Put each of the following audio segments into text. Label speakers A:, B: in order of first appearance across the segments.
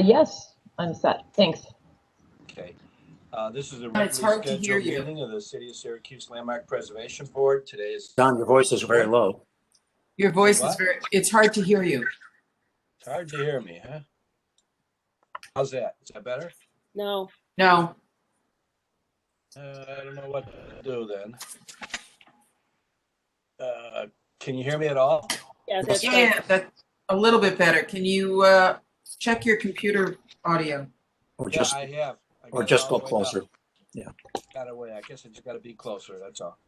A: Yes, I'm set. Thanks.
B: Okay. This is a
C: It's
B: regularly
C: hard to hear
B: scheduled
C: you.
B: meeting of the City of Syracuse Landmark Preservation Board. Today is
D: Don, your voice is very low.
C: Your voice is
B: What?
C: it's hard to hear you.
B: It's hard to hear me, huh? How's that? Is that better?
E: No.
C: No.
B: I don't know what to do then. Can you hear me at all?
E: Yeah, that's
C: Yeah, that's a little bit better. Can you check your computer audio?
D: Or
B: Yeah,
D: just
B: I have.
D: or just go
B: all the way up.
D: closer. Yeah.
B: Got away. I guess I just got to be closer. That's all.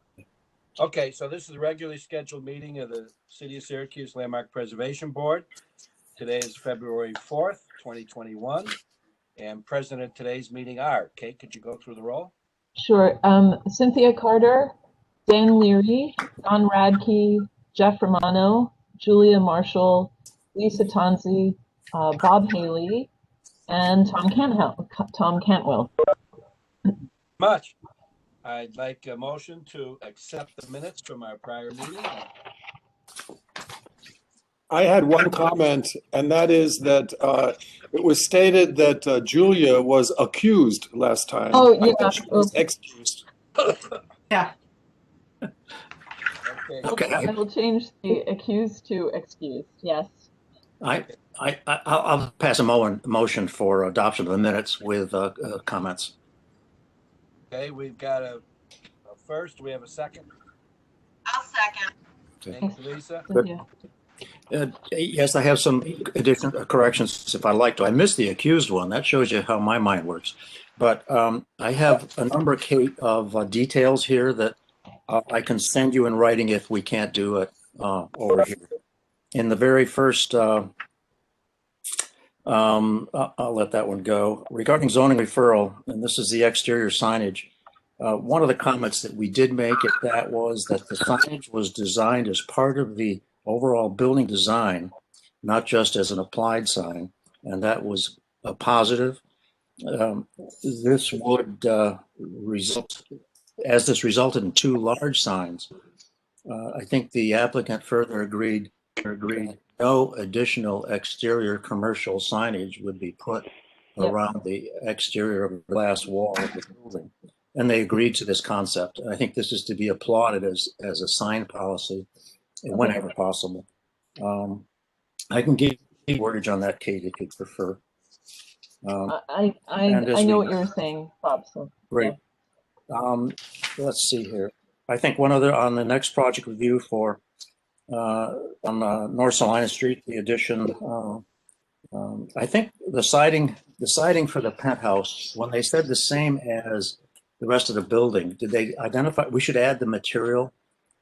B: Okay, so this is a regularly scheduled meeting of the City of Syracuse Landmark Preservation Board. Today is February 4th, 2021. And president of today's meeting are, Kate, could you go through the roll?
A: Sure. Cynthia Carter, Dan Leary, Don Radke, Jeff Romano, Julia Marshall, Lisa Tonzi, Bob Haley, and Tom Cantwell.
B: Much. I'd like a motion to accept the minutes from our prior meeting.
F: I had one comment, and that is that it was stated that Julia was accused last time.
A: Oh,
F: I
A: yeah.
F: thought she was excused.
C: Yeah.
B: Okay.
A: I will change the accused to excused. Yes.
D: I'll pass a motion for adoption of the minutes with comments.
B: Okay, we've got a first. We have a second.
E: I'll second.
B: Thanks, Lisa.
A: Yeah.
D: Yes, I have some additional corrections if I like to. I missed the accused one. That shows you how my mind works. But I have a number, Kate, of details here that I can send you in writing if we can't do it over here. In the very first, I'll let that one go. Regarding zoning referral, and this is the exterior signage, one of the comments that we did make at that was that the signage was designed as part of the overall building design, not just as an applied sign, and that was a positive. This would this resulted in two large signs. I think the applicant further agreed no additional exterior commercial signage would be put around the exterior of the glass wall of the building. And they agreed to this concept. I think this is to be applauded as a sign policy whenever possible. I can give you wordage on that, Kate, if you prefer.
A: I know what you're saying, Bob. So
D: great. Yeah. Let's see here. I think one other on the next project review for on North Salina Street, the addition. I think the siding for the penthouse, when they said the same as the rest of the building, did they identify? We should add the material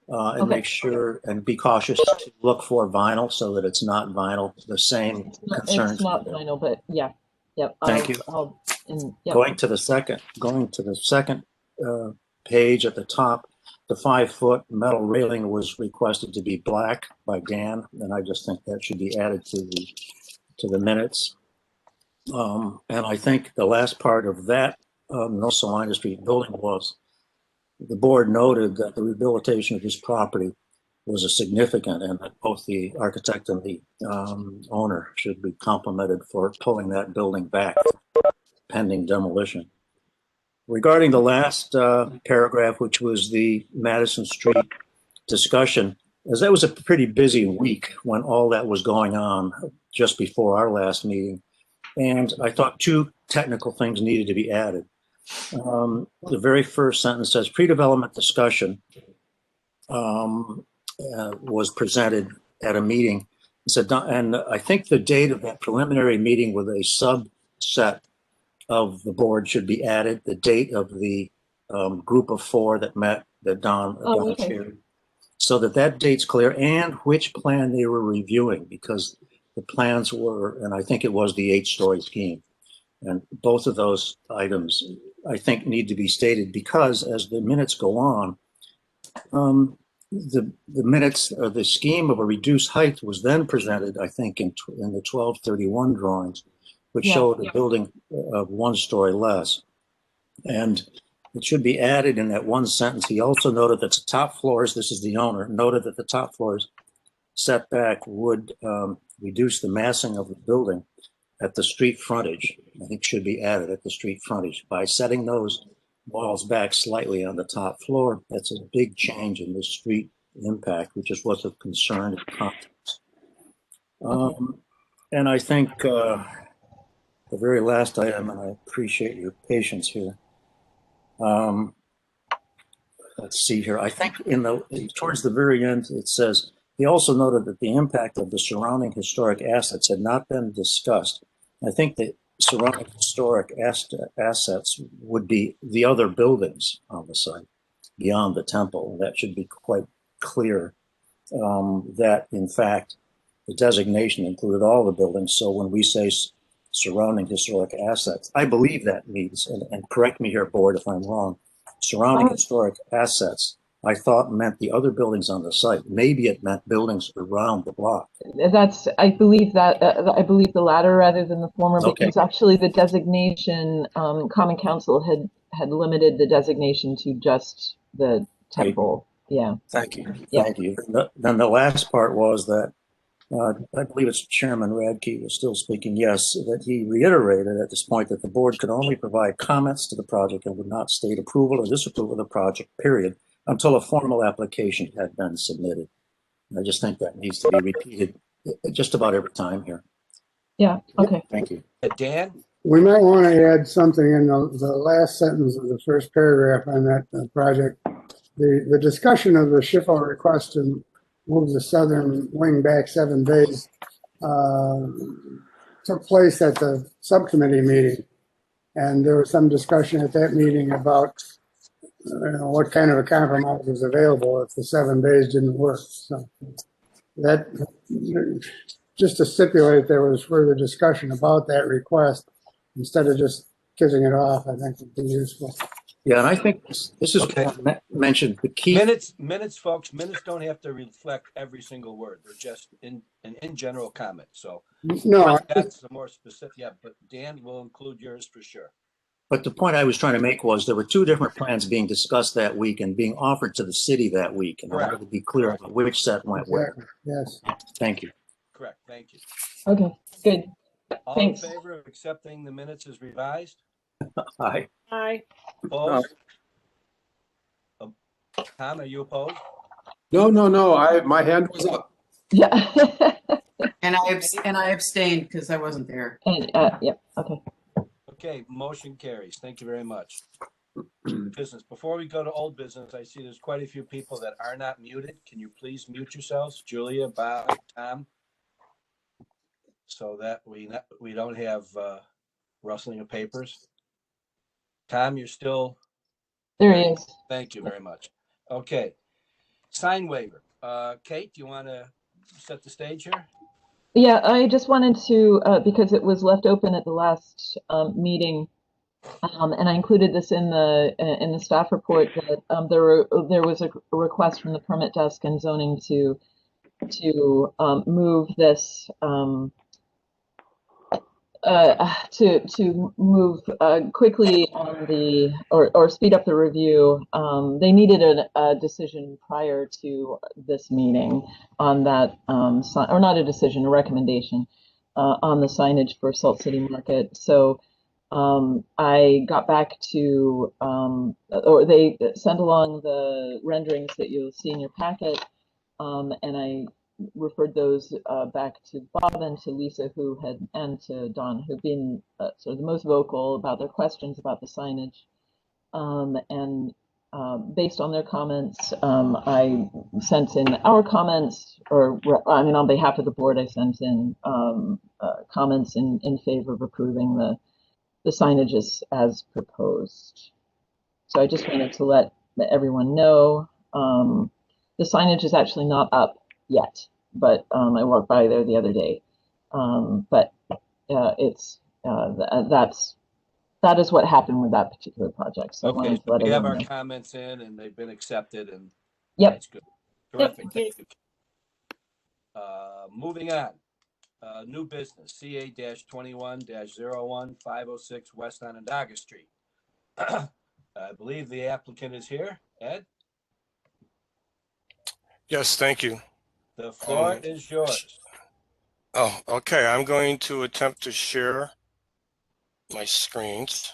D: and make sure and be cautious to look for vinyl so that it's not vinyl. The same concerns.
A: It's not vinyl, but yeah. Yep.
D: Thank you.
A: Yep.
D: Going to the second page at the top, the 5-foot metal railing was requested to be black by Dan, and I just think that should be added to the minutes. And I think the last part of that North Salina Street building was the board noted that the rehabilitation of this property was a significant, and that both the architect and the owner should be complimented for pulling that building back pending demolition. Regarding the last paragraph, which was the Madison Street discussion, as that was a pretty busy week when all that was going on just before our last meeting, and I thought two technical things needed to be added. The very first sentence says pre-development discussion was presented at a meeting. And I think the date of that preliminary meeting with a subset of the board should be added. The date of the group of four that met that Don shared, so that date's clear, and which plan they were reviewing, because the plans were, and I think it was the 8-story scheme. And both of those items, I think, need to be stated, because as the minutes go on, the minutes, or the scheme of a reduced height was then presented, I think, in the 1231 drawings, which showed a building of 1 story less. And it should be added in that one sentence. He also noted that the top floors, this is the owner, noted that the top floors setback would reduce the massing of the building at the street frontage. I think should be added at the street frontage by setting those walls back slightly on the top floor. That's a big change in the street impact, which is what's of concern in context. And I think the very last item, and I appreciate your patience here. Let's see here. I think towards the very end, it says, he also noted that the impact of the surrounding historic assets had not been discussed. I think the surrounding historic assets would be the other buildings on the site beyond the temple. That should be quite clear that, in fact, the designation included all the buildings. So when we say surrounding historic assets, I believe that means, and correct me here, board, if I'm wrong, surrounding historic assets, I thought meant the other buildings on the site. Maybe it meant buildings around the block.
A: I believe the latter rather than the former,
D: Okay.
A: because actually the designation, Common Council had limited the designation to just the temple. Yeah.
D: Thank you.
A: Yeah.
D: Thank you. Then the last part was that I believe it's Chairman Radke was still speaking. Yes, that he reiterated at this point that the board could only provide comments to the project and would not state approval or disapproval of the project, period, until a formal application had been submitted. And I just think that needs to be repeated just about every time here.
A: Yeah. Okay.
D: Thank you.
B: Dan?
G: We might want to add something in the last sentence of the first paragraph on that project. The discussion of the Schiffel request to move the southern wing back 7 days took place at the subcommittee meeting. And there was some discussion at that meeting about what kind of a compromise was available if the 7 days didn't work. So that, just to stipulate there was further discussion about that request instead of just kissing it off, I think would be useful.
D: Yeah, and I think this is
B: Okay.
D: what I mentioned. The key
B: Minutes, folks, minutes don't have to reflect every single word. They're just in general comments. So
G: No,
B: that's the more specific. Yeah, but Dan will include yours for sure.
D: But the point I was trying to make was there were 2 different plans being discussed that week and being offered to the city that week. And I wanted to be clear about which set went where.
G: exactly. Yes.
D: Thank you.
B: Correct. Thank you.
A: Okay. Good.
B: All
A: Thanks.
B: in favor of accepting the minutes as revised?
D: Aye.
E: Aye.
B: Opposed? Tom, are you opposed?
F: No. My hand was up.
A: Yeah.
C: And I abstained because I wasn't there.
A: And, yeah. Okay.
B: Okay, motion carries. Thank you very much. Business. Before we go to old business, I see there's quite a few people that are not muted. Can you please mute yourselves? Julia, Bob, Tom? So that we don't have rustling of papers. Tom, you're still.
A: There he is.
B: Thank you very much. Okay. Sign waiver. Kate, do you want to set the stage here?
A: Yeah, I just wanted to, because it was left open at the last meeting, and I included this in the staff report that there was a request from the permit desk and zoning to move this to move quickly on the or speed up the review. They needed a decision prior to this meeting on that or not a decision, a recommendation on the signage for Salt City Market. So I got back to or they sent along the renderings that you'll see in your packet, and I referred those back to Bob and to Lisa, and to Don, who've been sort of the most vocal about their questions about the signage. And based on their comments, I sent in our comments, on behalf of the board, I sent in comments in favor of approving the signage as proposed. So I just wanted to let everyone know the signage is actually not up yet, but I walked by there the other day. But that is what happened with that particular project. So
B: Okay, so we have our comments in and they've been accepted, and
A: yep,
B: that's good. Terrific.
E: Yep.
B: Thank you. Moving on. New business, CA-21-01 506 West Onondaga Street. I believe the applicant is here. Ed?
H: Yes, thank you.
B: The floor is yours.
H: Oh, okay. I'm going to attempt to share my screens.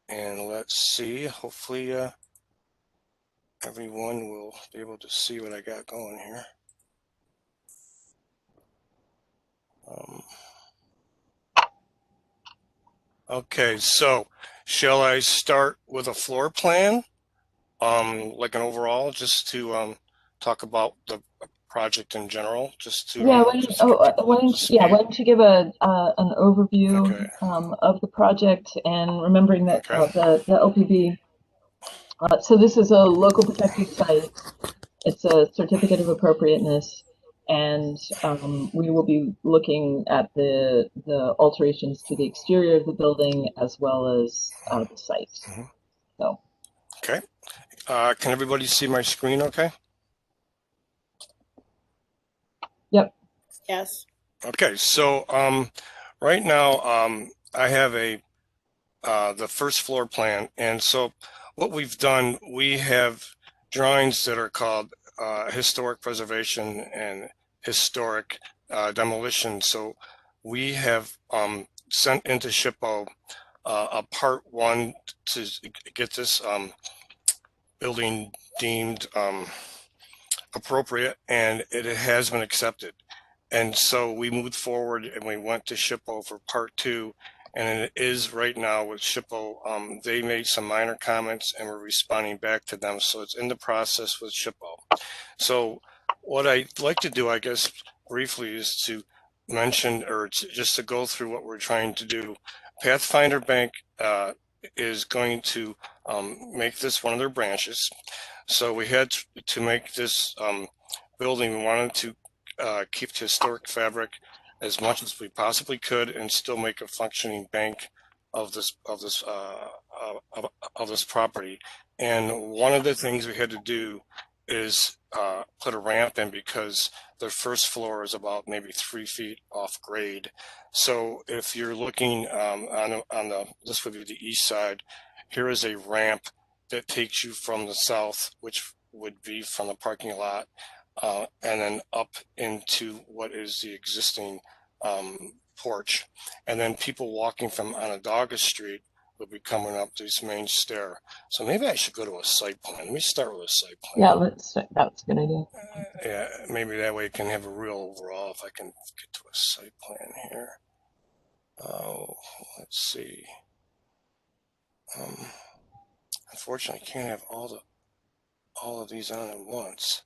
H: And let's see. Hopefully, everyone will be able to see what I got going here. Okay, so shall I start with a floor plan? Like an overall, just to talk about the project in general, just to
A: Yeah,
H: just get people up to
A: why
H: speed.
A: don't you give an overview
H: Okay.
A: of the project, and remembering that
H: Okay.
A: the LPB. So this is a local protected site. It's a certificate of appropriateness, and we will be looking at the alterations to the exterior of the building as well as the site.
H: Mhm.
A: So
H: Okay. Can everybody see my screen okay?
A: yep.
E: Yes.
H: Okay, so right now I have the first floor plan, and so what we've done, we have drawings that are called historic preservation and historic demolition. So we have sent into SHPO a part one to get this building deemed appropriate, and it has been accepted. And so we moved forward and we went to SHPO for part two, and it is right now with SHPO. They made some minor comments and we're responding back to them. So it's in the process with SHPO. So what I'd like to do, I guess, briefly is to mention or just to go through what we're trying to do. Pathfinder Bank is going to make this one of their branches. So we had to make this building, we wanted to keep the historic fabric as much as we possibly could and still make a functioning bank of this property. And one of the things we had to do is put a ramp in because the first floor is about maybe 3 feet off grade. So if you're looking this would be the east side, here is a ramp that takes you from the south, which would be from the parking lot, and then up into what is the existing porch. And then people walking from Onondaga Street will be coming up this main stair. So maybe I should go to a site plan. Let me start with a site plan.
A: Yeah, that's a good idea.
H: Yeah, maybe that way I can have a real overall if I can get to a site plan here. Oh, let's see. Unfortunately, I can't have all of these on at once.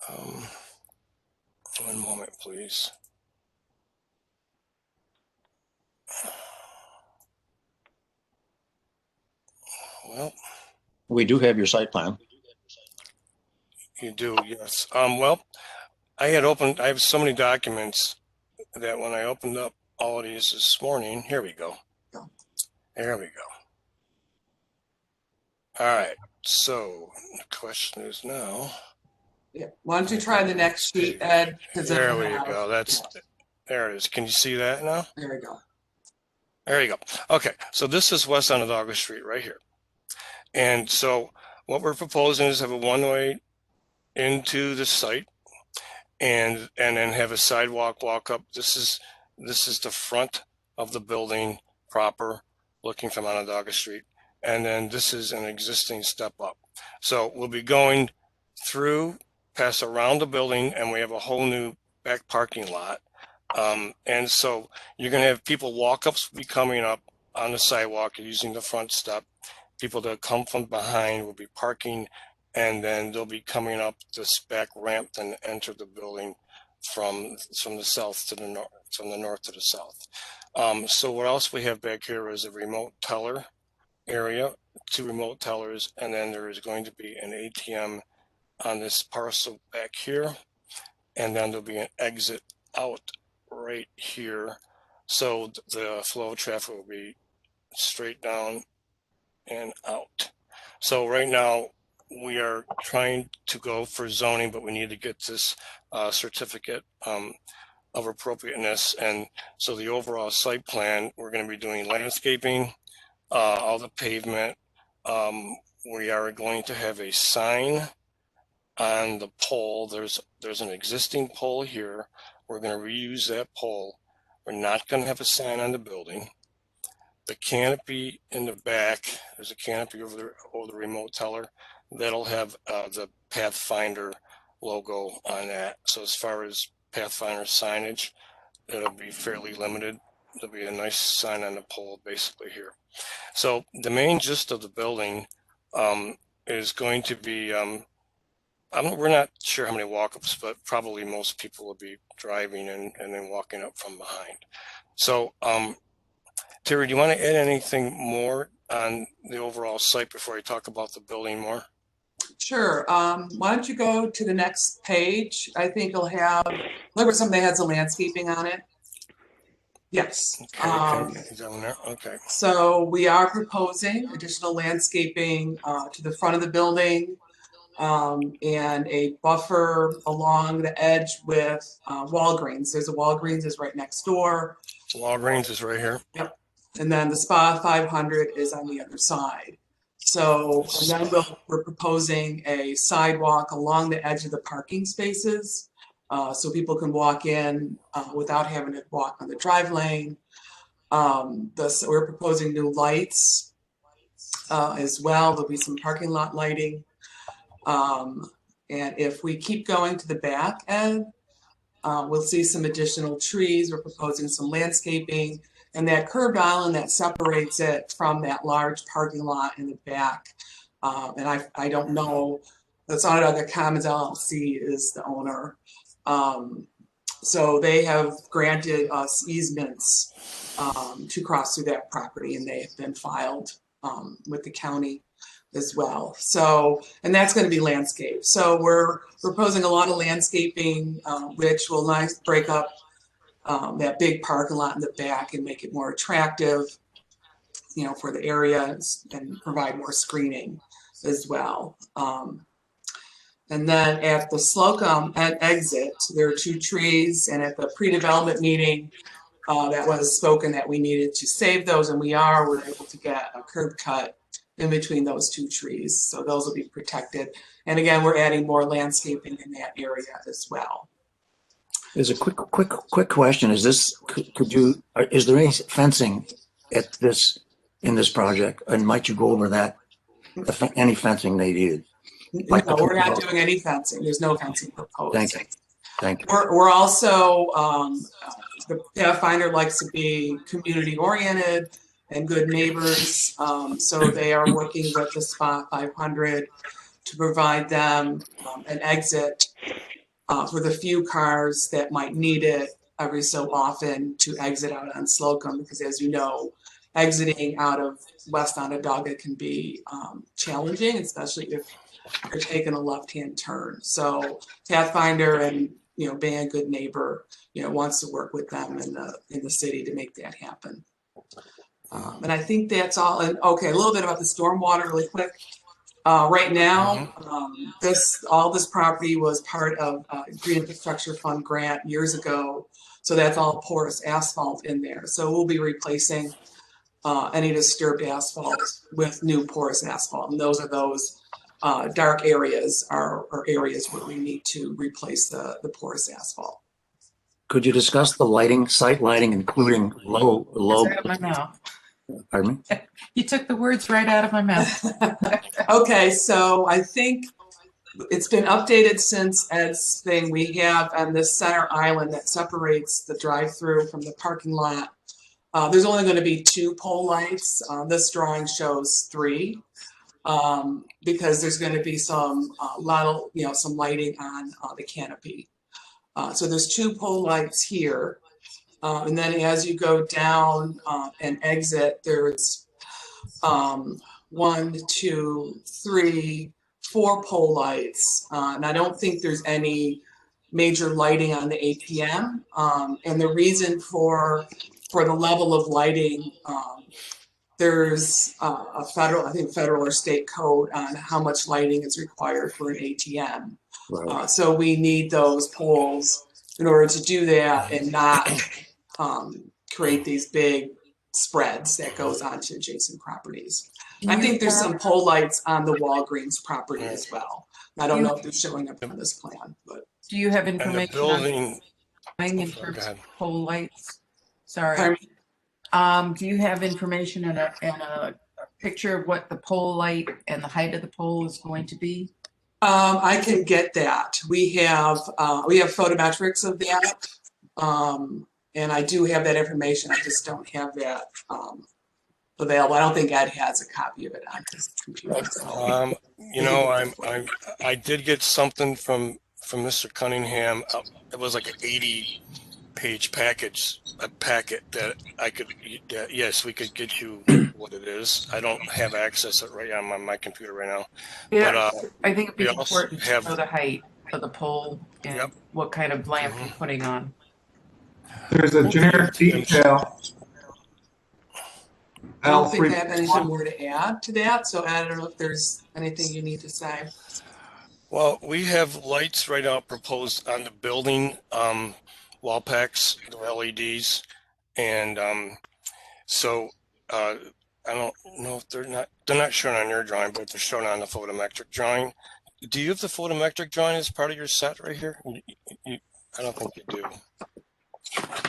H: One moment, please. Well,
D: We do have your site plan.
H: you do, yes. Well, I have so many documents that when I opened up all of these this morning, here we go. There we go. All right. So the question is now.
C: Yeah. Why don't you try the next sheet, Ed? 'Cause
H: There
C: it'll
H: we
C: have-
H: go. There it is. Can you see that now?
C: There we go.
H: There you go. Okay. So this is West Onondaga Street right here. And so what we're proposing is have a one-way into the site and then have a sidewalk walk up. This is the front of the building proper, looking from Onondaga Street. And then this is an existing step up. So we'll be going through, pass around the building, and we have a whole new back parking lot. And so you're going to have people walk ups be coming up on the sidewalk using the front step. People that come from behind will be parking, and then they'll be coming up this back ramp and enter the building from the south to the north, from the north to the south. So what else we have back here is a remote teller area, 2 remote tellers, and then there is going to be an ATM on this parcel back here, and then there'll be an exit out right here. So the flow of traffic will be straight down and out. So right now we are trying to go for zoning, but we need to get this certificate of appropriateness. And so the overall site plan, we're going to be doing landscaping, all the pavement. We are going to have a sign on the pole. There's an existing pole here. We're going to reuse that pole. We're not going to have a sign on the building. The canopy in the back, there's a canopy over the remote teller that'll have the Pathfinder logo on that. So as far as Pathfinder signage, it'll be fairly limited. There'll be a nice sign on the pole basically here. So the main gist of the building is going to be, we're not sure how many walk-ups, but probably most people will be driving and then walking up from behind. So Terry, do you want to add anything more on the overall site before I talk about the building more?
C: Sure. Why don't you go to the next page? I think it'll have, look for something that has the landscaping on it. Yes.
H: Okay, down there. Okay.
C: So we are proposing additional landscaping to the front of the building and a buffer along the edge with Walgreens. There's a Walgreens is right next door.
H: Walgreens is right here.
C: Yep. And then the Spa 500 is on the other side. So and then we're proposing a sidewalk along the edge of the parking spaces so people can walk in without having to walk on the drive lane. We're proposing new lights as well. There'll be some parking lot lighting. And if we keep going to the back end, we'll see some additional trees. We're proposing some landscaping and that curved island that separates it from that large parking lot in the back. And I don't know, that's on Other Commons LLC is the owner. So they have granted us easements to cross through that property, and they have been filed with the county as well. So, and that's going to be landscape. So we're proposing a lot of landscaping, which will break up that big parking lot in the back and make it more attractive, you know, for the area and provide more screening as well. And then at the Slocum exit, there are 2 trees, and at the pre-development meeting that was spoken that we needed to save those, and we're able to get a curb cut in between those 2 trees. So those will be protected. And again, we're adding more landscaping in that area as well.
D: There's a quick question. Is there any fencing in this project? And might you go over that? Any fencing they needed?
C: No, we're not doing any fencing. There's no fencing proposed.
D: Thank you.
C: We're also, the Pathfinder likes to be community oriented and good neighbors. So they are working with the Spa 500 to provide them an exit for the few cars that might need it every so often to exit out on Slocum, because as you know, exiting out of West Onondaga can be challenging, especially if you're taking a left-hand turn. So Pathfinder and, you know, being a good neighbor, you know, wants to work with them in the city to make that happen. And I think that's all. And okay, a little bit about the stormwater really quick. Right now, all this property was part of Green Infrastructure Fund grant years ago. So that's all porous asphalt in there. So we'll be replacing any disturbed asphalt with new porous asphalt. And those dark areas are areas where we need to replace the porous asphalt.
D: Could you discuss the site lighting, including low?
I: Out of my mouth.
D: Pardon me?
I: You took the words right out of my mouth.
C: Okay, so I think it's been updated since Ed's thing. We have on this center island that separates the drive-through from the parking lot. There's only going to be 2 pole lights. This drawing shows 3 because there's going to be some some lighting on the canopy. So there's 2 pole lights here. And then as you go down and exit, there's 1, 2, 3, 4 pole lights. And I don't think there's any major lighting on the APM. And the reason for the level of lighting, there's a federal or state code on how much lighting is required for an ATM.
D: Right.
C: So we need those poles in order to do that and not create these big spreads that goes onto adjacent properties. I think there's some pole lights on the Walgreens property as well. I don't know if they're showing up on this plan, but.
I: Do you have
H: And the
I: information
H: building,
I: in
H: go
I: terms
H: ahead.
I: of pole lights? Sorry.
C: Pardon me?
I: Do you have information and a picture of what the pole light and the height of the pole is going to be?
C: I can get that. We have photometrics of that. And I do have that information. I just don't have that available. I don't think Ed has a copy of it on his computer. So.
H: You know, I did get something from Mr. Cunningham. It was like an 80-page packet that I could, yes, we could get you what it is. I don't have access to it right on my computer right now.
I: Yeah,
H: But
I: I think it'd be
H: we also
I: important to
H: have-
I: know the height of the pole and
H: Yep.
I: what kind of lamp you're putting on.
J: There's a generic detail.
C: I don't think I have anything more to add to that. So I don't know if there's anything you need to say.
H: Well, we have lights right now proposed on the building, wall packs, the LEDs, and so I don't know if they're not shown on your drawing, but they're shown on the photometric drawing. Do you have the photometric drawing as part of your set right here? I don't think you do.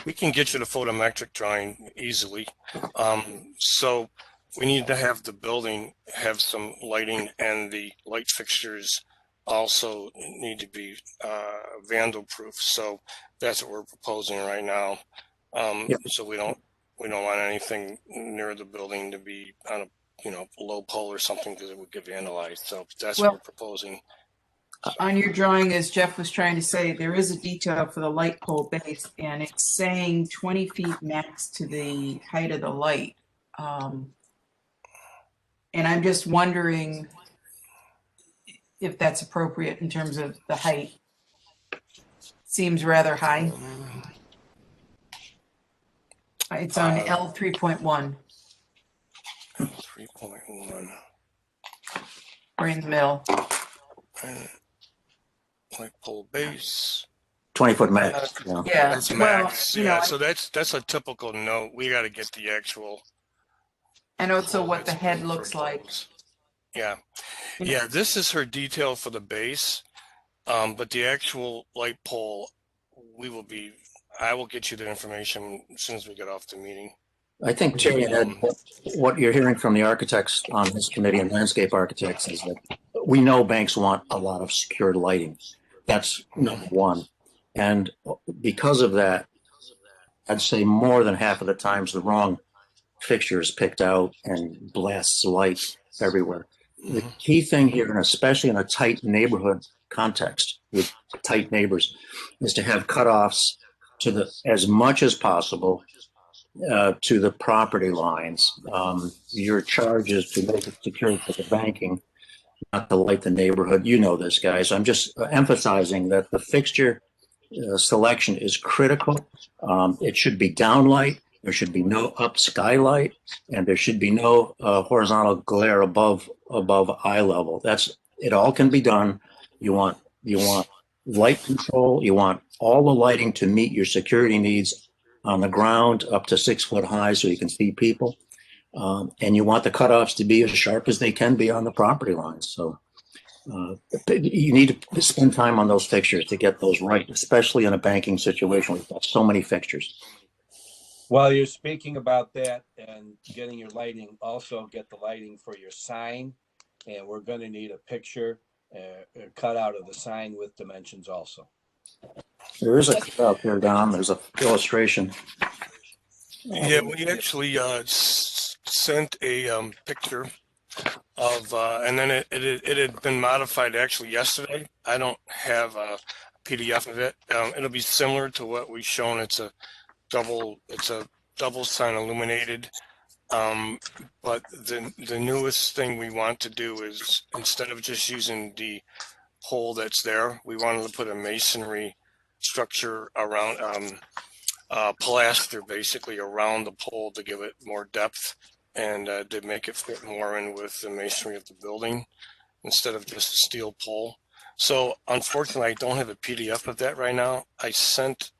H: We can get you the photometric drawing easily. So we need to have the building have some lighting, and the light fixtures also need to be vandal proof. So that's what we're proposing right now. So we don't want anything near the building to be on a low pole or something, because it would get vandalized. So that's what we're proposing.
I: On your drawing, as Jeff was trying to say, there is a detail for the light pole base, and it's saying 20 feet max to the height of the light. And I'm just wondering if that's appropriate in terms of the height. Seems rather high. It's on L 3.1.
H: 3.1.
I: Right in the middle.
H: Light pole base.
D: 20-foot max.
I: Yeah,
H: That's
I: well,
H: max.
I: you
H: Yeah,
I: know,
H: so that's a typical note. We got to get the actual.
I: and also
H: pole
I: what the
H: that's
I: head
H: for
I: looks like.
H: poles. Yeah, yeah. This is her detail for the base, but the actual light pole, I will get you the information as soon as we get off the meeting.
D: I think, Terry, and Ed, what you're hearing from the architects on this committee and landscape architects is that we know banks want a lot of secured lighting. That's number one. And because of that, I'd say more than half of the times the wrong fixture is picked out and blasts light everywhere. The key thing here, and especially in a tight neighborhood context with tight neighbors, is to have cutoffs to as much as possible to the property lines. Your charge is to make it secure for the banking, not to light the neighborhood. You know this, guys. I'm just emphasizing that the fixture selection is critical. It should be downlight. There should be no up skylight, and there should be no horizontal glare above eye level. It all can be done. You want light control. You want all the lighting to meet your security needs on the ground up to 6 foot high so you can see people. And you want the cutoffs to be as sharp as they can be on the property lines. So you need to spend time on those fixtures to get those right, especially in a banking situation. We've got so many fixtures.
B: While you're speaking about that and getting your lighting, also get the lighting for your sign. And we're going to need a picture cut out of the sign with dimensions also.
D: There is a cutout there, Don. There's an illustration.
H: Yeah, we actually sent a picture of, and then it had been modified actually yesterday. I don't have a PDF of it. It'll be similar to what we've shown. It's a double sign illuminated. But the newest thing we want to do is, instead of just using the pole that's there, we wanted to put a masonry structure around, plaster basically around the pole to give it more depth and to make it fit more in with the masonry of the building instead of just a steel pole. So unfortunately, I don't have a PDF of that right now. I sent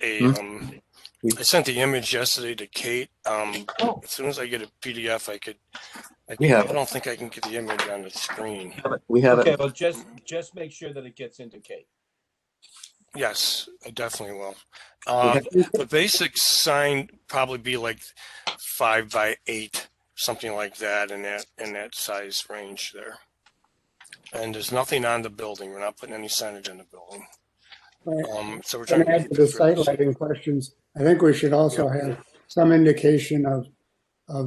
H: I sent the image yesterday to Kate. As soon as I get a PDF, I could
D: We have
H: I don't think I can get the image on the screen.
D: We have
B: Okay,
D: it.
B: well, just make sure that it gets into Kate.
H: Yes, I definitely will.
D: We have,
H: The basic sign probably be like 5 by 8, something like that, in that size range there. And there's nothing on the building. We're not putting any signage on the building.
G: Right.
H: So we're trying
G: And
H: to
G: add
H: keep
G: to the
H: it fairly
G: site
H: simple.
G: lighting questions, I think we should also have some indication of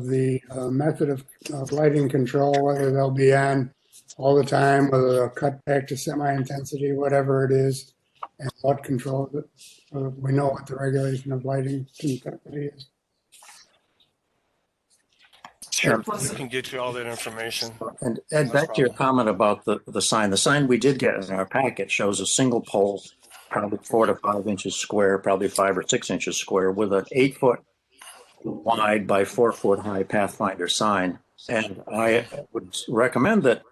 G: the method of lighting control, whether they'll be on all the time, whether they'll cut back to semi-intensity, whatever it is, and what controls it. So we know what the regulation of lighting intensity is.
H: Sure, we can get you all that information.
D: and Ed,
H: No
D: back to your
H: problem.
D: comment about the sign. The sign we did get in our packet shows a single pole, probably 4 to 5 inches square, probably 5 or 6 inches square, with an 8-foot wide by 4-foot high Pathfinder sign. And I would recommend that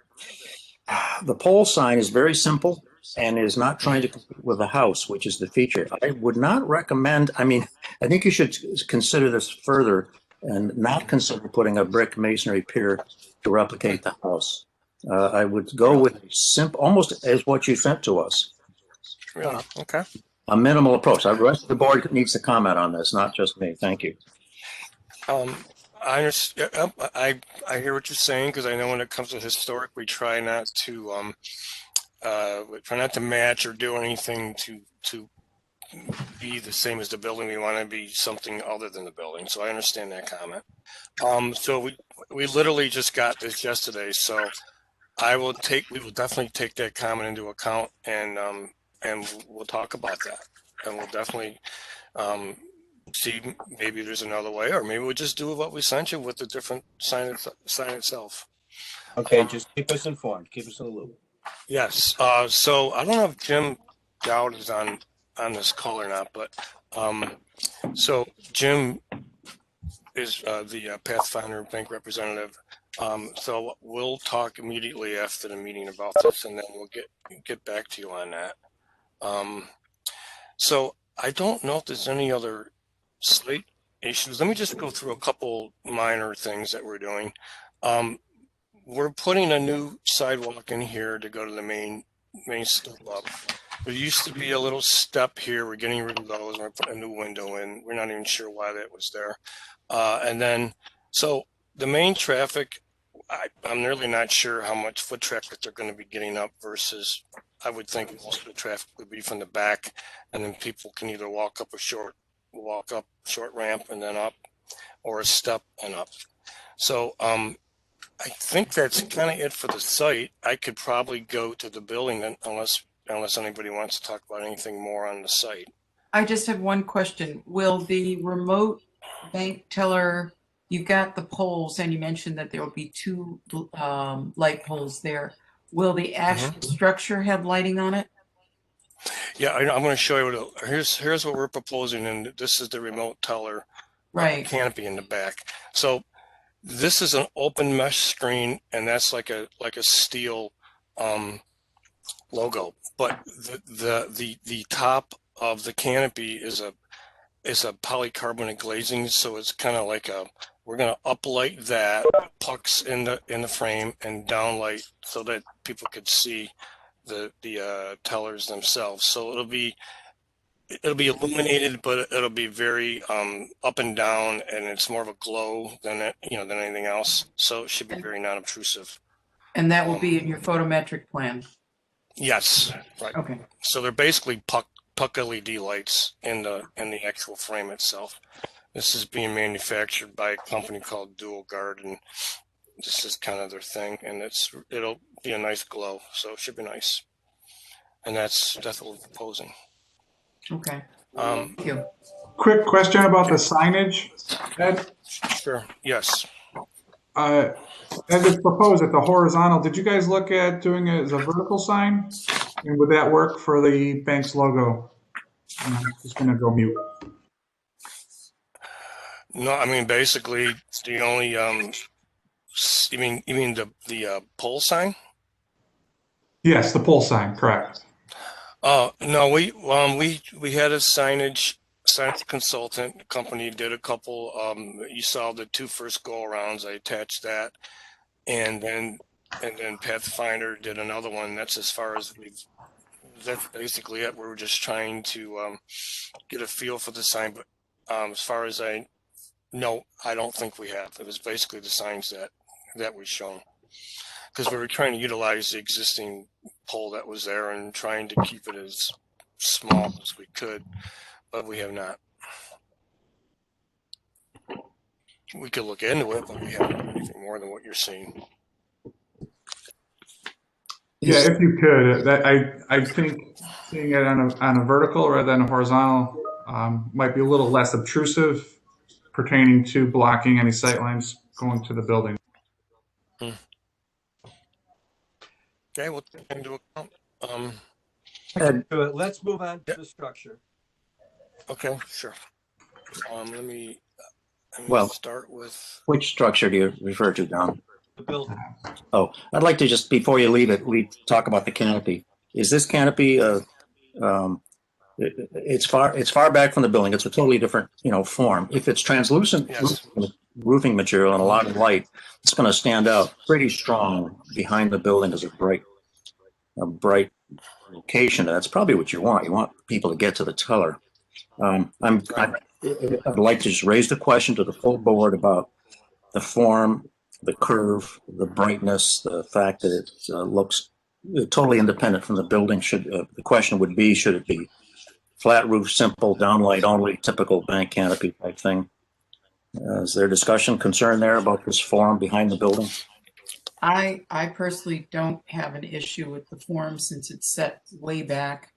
D: the pole sign is very simple and is not trying to compete with the house, which is the feature. I would not recommend, I mean, I think you should consider this further and not consider putting a brick masonry pier to replicate the house. I would go with simple, almost as what you sent to us,
H: Really? Okay.
D: a minimal approach. The rest of the board needs to comment on this, not just me. Thank you.
H: I understand. I hear what you're saying, because I know when it comes to historic, we try not to match or do anything to be the same as the building. We want to be something other than the building. So I understand that comment. So we literally just got this yesterday. So we will definitely take that comment into account, and we'll talk about that, and we'll definitely see maybe there's another way, or maybe we'll just do what we sent you with the different sign itself.
B: Okay, just keep us informed. Keep us in the loop.
H: Yes. So I don't know if Jim Dowd is on this call or not, but so Jim is the Pathfinder Bank representative. So we'll talk immediately after the meeting about this, and then we'll get back to you on that. So I don't know if there's any other slight issues. Let me just go through a couple minor things that we're doing. We're putting a new sidewalk in here to go to the main step up. There used to be a little step here. We're getting rid of those. We're putting a new window in. We're not even sure why that was there. And then, so the main traffic, I'm really not sure how much foot traffic they're going to be getting up versus, I would think most of the traffic would be from the back, and then people can either walk up short ramp and then up, or a step and up. So I think that's kind of it for the site. I could probably go to the building unless anybody wants to talk about anything more on the site.
I: I just have one question. Will the remote bank teller, you've got the poles and you mentioned that there will be 2 light poles there. Will the actual structure have lighting on it?
H: Yeah, I'm going to show you. Here's what we're proposing, and this is the remote teller canopy in the back. So this is an open mesh screen, and that's like a steel logo. But the top of the canopy is a polycarbonate glazing, so it's kind of like we're going to uplight that, pucks in the frame, and downlight so that people could see the tellers themselves. So it'll be illuminated, but it'll be very up and down, and it's more of a glow than anything else. So it should be very non-obtrusive.
I: And that will be in your photometric plan.
H: Yes, right.
I: Okay.
H: So they're basically puck LED lights in the actual frame itself. This is being manufactured by a company called Dual Guard, and this is kind of their thing, and it'll be a nice glow, so it should be nice. And that's what we're proposing.
I: Okay. Thank you.
J: Quick question about the signage, Ed.
H: Sure. Yes.
J: As it's proposed at the horizontal, did you guys look at doing it as a vertical sign? And would that work for the bank's logo? I'm just going to go mute.
H: No, I mean, basically the only you mean the pole sign?
J: Yes, the pole sign, correct.
H: No, we had a signage consultant company did a couple. You saw the 2 first go arounds. I attached that. and then Pathfinder did another one. That's as far as that's basically it. We were just trying to get a feel for the sign, but as far as I don't think we have. It was basically the signs that we've shown, because we were trying to utilize the existing pole that was there and trying to keep it as small as we could, but we have not. We could look into it, but we haven't anything more than what you're seeing.
J: Yeah, if you could, I think seeing it on a vertical rather than a horizontal might be a little less obtrusive pertaining to blocking any sight lines going to the building.
H: Okay, we'll take into account.
B: Let's move on to the structure.
H: Okay, sure. Let me start with.
D: Which structure do you refer to, Don?
B: The building.
D: Oh, I'd like to just, before you leave it, we talk about the canopy. Is this canopy, it's far back from the building. It's a totally different, form. If it's translucent
H: Yes.
D: roofing material and a lot of light, it's going to stand out pretty strong behind the building as a bright location. That's probably what you want. You want people to get to the teller. I'd like to just raise the question to the full board about the form, the curve, the brightness, the fact that it looks totally independent from the building. The question would be, should it be flat roof, simple, downlight only, typical bank canopy type thing? Is there discussion, concern there about this form behind the building?
I: I personally don't have an issue with the form since it's set way back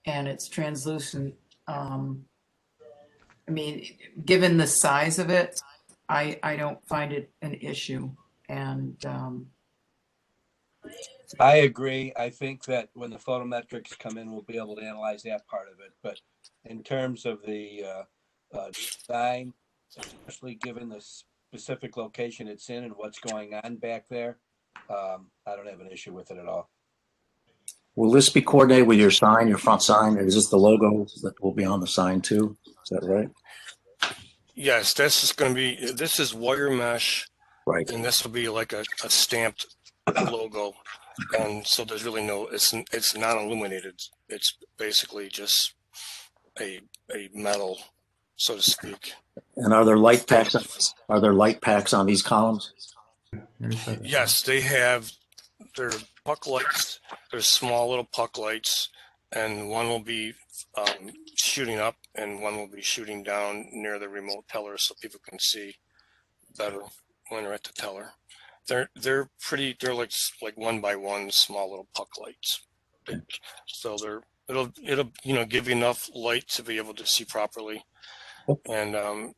I: and it's translucent. I mean, given the size of it, I don't find it an issue. And
B: I agree. I think that when the photometrics come in, we'll be able to analyze that part of it. But in terms of the design, especially given the specific location it's in and what's going on back there, I don't have an issue with it at all.
D: Will this be coordinated with your sign, your front sign? Is this the logo that will be on the sign too? Is that right?
H: Yes, this is wire mesh.
D: Right.
H: And this will be like a stamped logo. And so there's really it's not illuminated. It's basically just a metal, so to speak.
D: And are there light packs? Are there light packs on these columns?
H: Yes, they're puck lights. There's small little puck lights, and one will be shooting up and one will be shooting down near the remote teller so people can see better when they're at the teller. They're like one by one small little puck lights. So it'll give you enough light to be able to see properly. And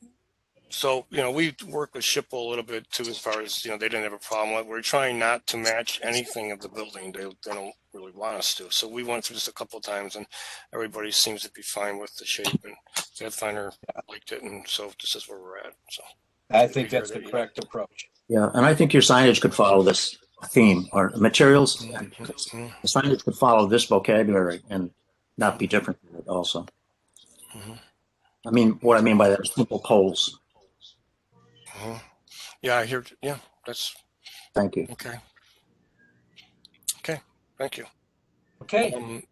H: so we work with SHPO a little bit too, as far as they didn't have a problem with. We're trying not to match anything of the building. They don't really want us to. So we went through this a couple of times, and everybody seems to be fine with the shape. And Pathfinder liked it, and so this is where we're at. So
B: I think that's the correct approach.
D: Yeah, and I think your signage could follow this theme, or materials. The signage could follow this vocabulary and not be different from it also. I mean, what I mean by that is simple poles.
H: Yeah, I hear. Yeah, that's.
D: Thank you.
H: Okay. Thank you.
B: Okay.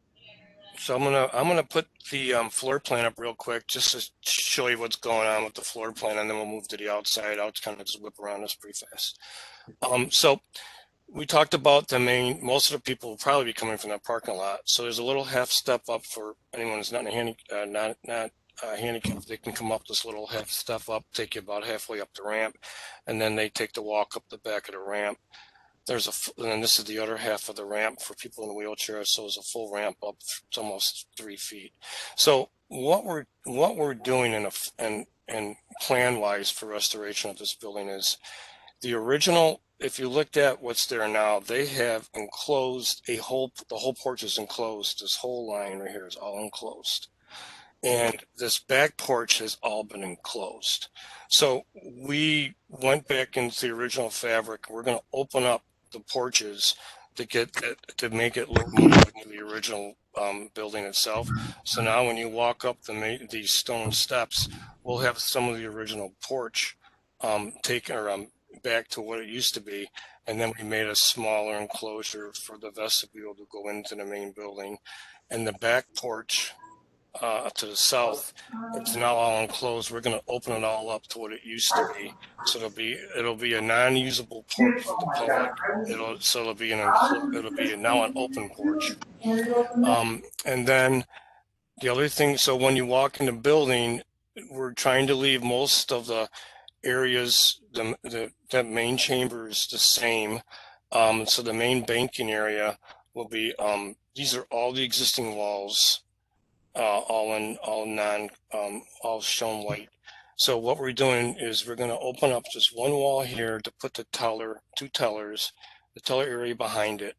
H: So I'm gonna put the floor plan up real quick just to show you what's going on with the floor plan, and then we'll move to the outside. I'll kind of just whip around this pretty fast. So we talked about most of the people will probably be coming from that parking lot. So there's a little half step up for anyone who's not handicapped. They can come up this little half step up, take you about halfway up the ramp, and then they take the walk up the back of the ramp. And then this is the other half of the ramp for people in wheelchairs. So it's a full ramp up. It's almost 3 feet. So what we're doing and plan wise for restoration of this building is the original. If you looked at what's there now, they have enclosed the whole porch is enclosed. This whole line right here is all enclosed. And this back porch has all been enclosed. So we went back into the original fabric. We're going to open up the porches to make it look more like the original building itself. So now when you walk up these stone steps, we'll have some of the original porch taken or back to what it used to be. And then we made a smaller enclosure for the vestibule to go into the main building. And the back porch to the south, it's now all enclosed. We're going to open it all up to what it used to be. So it'll be a non-usable porch for the public. It'll be now an open porch. And then the other thing, so when you walk in the building, we're trying to leave most of the areas, the main chambers the same. So the main banking area will be, these are all the existing walls, all shown white. So what we're doing is we're going to open up just one wall here to put the two tellers, the teller area behind it.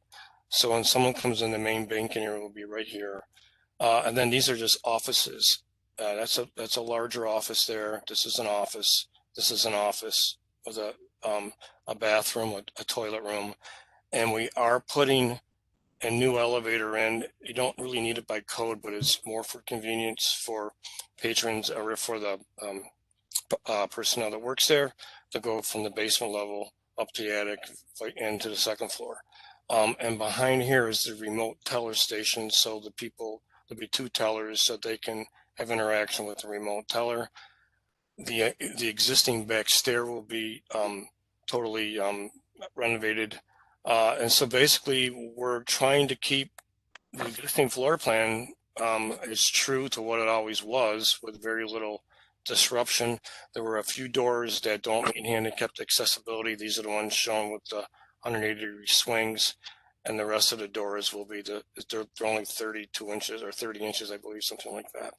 H: So when someone comes in, the main banking area will be right here. And then these are just offices. That's a larger office there. This is an office. This is an office with a bathroom, a toilet room, and we are putting a new elevator in. You don't really need it by code, but it's more for convenience for patrons or for the personnel that works there to go from the basement level up the attic into the second floor. And behind here is the remote teller station, so the people, there'll be two tellers so they can have interaction with the remote teller. The existing back stair will be totally renovated. And so basically we're trying to keep the existing floor plan is true to what it always was, with very little disruption. There were a few doors that don't meet handicapped accessibility. These are the ones shown with the 180-degree swings, and the rest of the doors will be they're only 32 inches or 30 inches, I believe, something like that.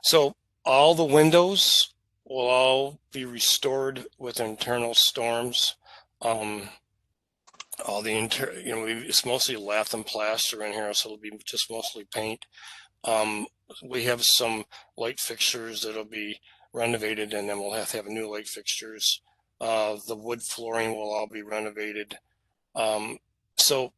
H: So all the windows will all be restored with internal storms. All the it's mostly lath and plaster in here, so it'll be just mostly paint. We have some light fixtures that'll be renovated, and then we'll have to have new light fixtures. The wood flooring will all be renovated. So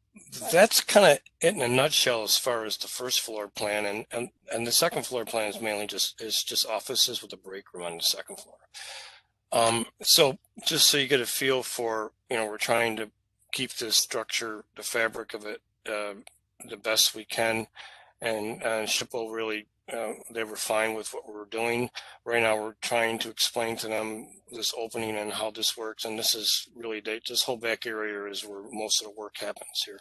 H: that's kind of it in a nutshell as far as the first floor plan, and the second floor plan is mainly just offices with a break room on the second floor. So just so you get a feel for, we're trying to keep this structure, the fabric of it, the best we can, and SHPO really, they were fine with what we're doing. Right now we're trying to explain to them this opening and how this works, and this is really, this whole back area is where most of the work happens here.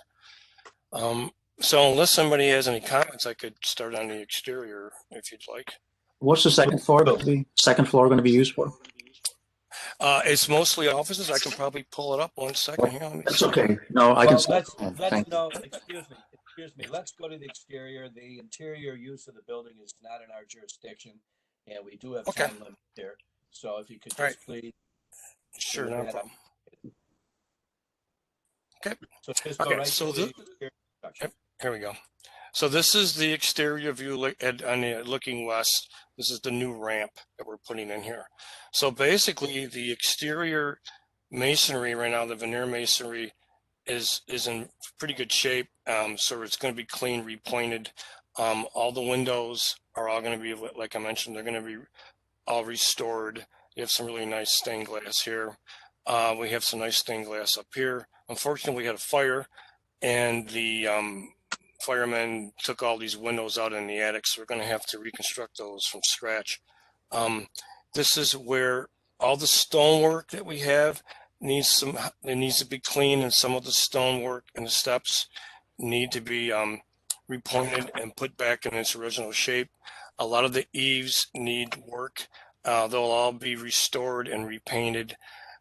H: So unless somebody has any comments, I could start on the exterior if you'd like.
D: What's the second floor going to be used for?
B: It's mostly offices. I can probably pull it up 1 second here.
D: That's okay. No, I can.
B: Excuse me. Let's go to the exterior. The interior use of the building is not in our jurisdiction, and we do have time limit here. So if you could just please.
H: Sure, no problem. Okay.
B: So just go right to the exterior.
H: Here we go. So this is the exterior view looking west. This is the new ramp that we're putting in here. So basically the exterior masonry right now, the veneer masonry is in pretty good shape. So it's going to be clean, repointed. All the windows are all going to be, like I mentioned, they're going to be all restored. You have some really nice stained glass here. We have some nice stained glass up here. Unfortunately, we had a fire, and the firemen took all these windows out in the attic, so we're going to have to reconstruct those from scratch. This is where all the stonework that we have needs to be cleaned, and some of the stonework and the steps need to be repointed and put back in its original shape. A lot of the eaves need work. They'll all be restored and repainted.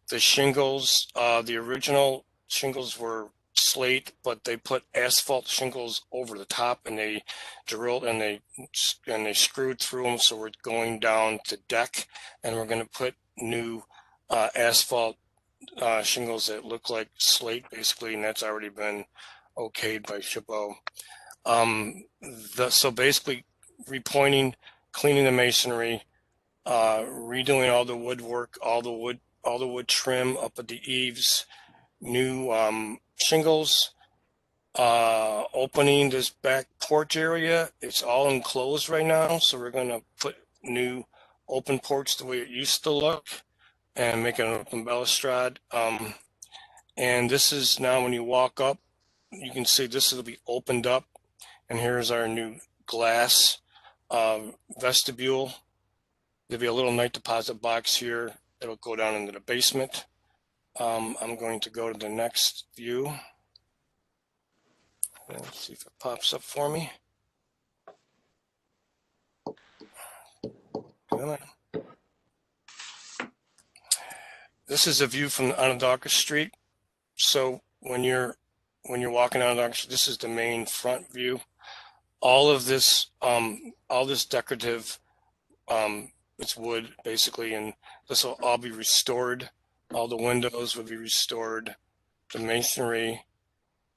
H: The shingles, the original shingles were slate, but they put asphalt shingles over the top, and they drilled and they screwed through them, so we're going down to deck, and we're going to put new asphalt shingles that look like slate basically, and that's already been okayed by SHPO. So basically repointing, cleaning the masonry, redoing all the woodwork, all the wood trim up at the eaves, new shingles, opening this back porch area. It's all enclosed right now, so we're going to put new open porch the way it used to look, and make it an open balustrade. And this is now when you walk up, you can see this will be opened up. And here's our new glass vestibule. There'll be a little night deposit box here. It'll go down into the basement. I'm going to go to the next view. Let's see if it pops up for me. Come on. This is a view from Onondaga Street. So when you're walking Onondaga Street, this is the main front view. All this decorative, it's wood basically, and this will all be restored. All the windows will be restored. The masonry.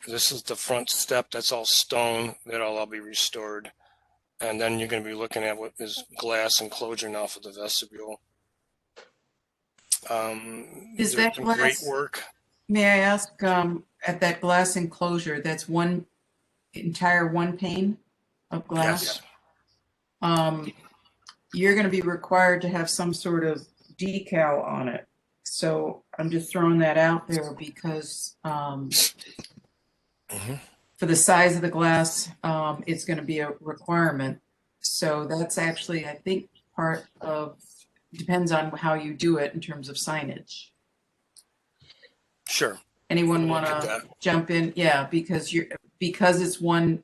H: This is the front step. That's all stone. That'll all be restored. And then you're going to be looking at what is glass enclosure now for the vestibule.
I: Is that
H: some
I: glass,
H: great work?
I: may I ask, at that glass enclosure, that's entire one pane of glass?
H: Yes.
I: You're going to be required to have some sort of decal on it. So I'm just throwing that out there because for the size of the glass, it's going to be a requirement. So that's actually, I think, part of, depends on how you do it in terms of signage.
H: Sure.
I: Anyone
H: We'll
I: want
H: look at
I: to
H: that.
I: jump in? Yeah, because it's one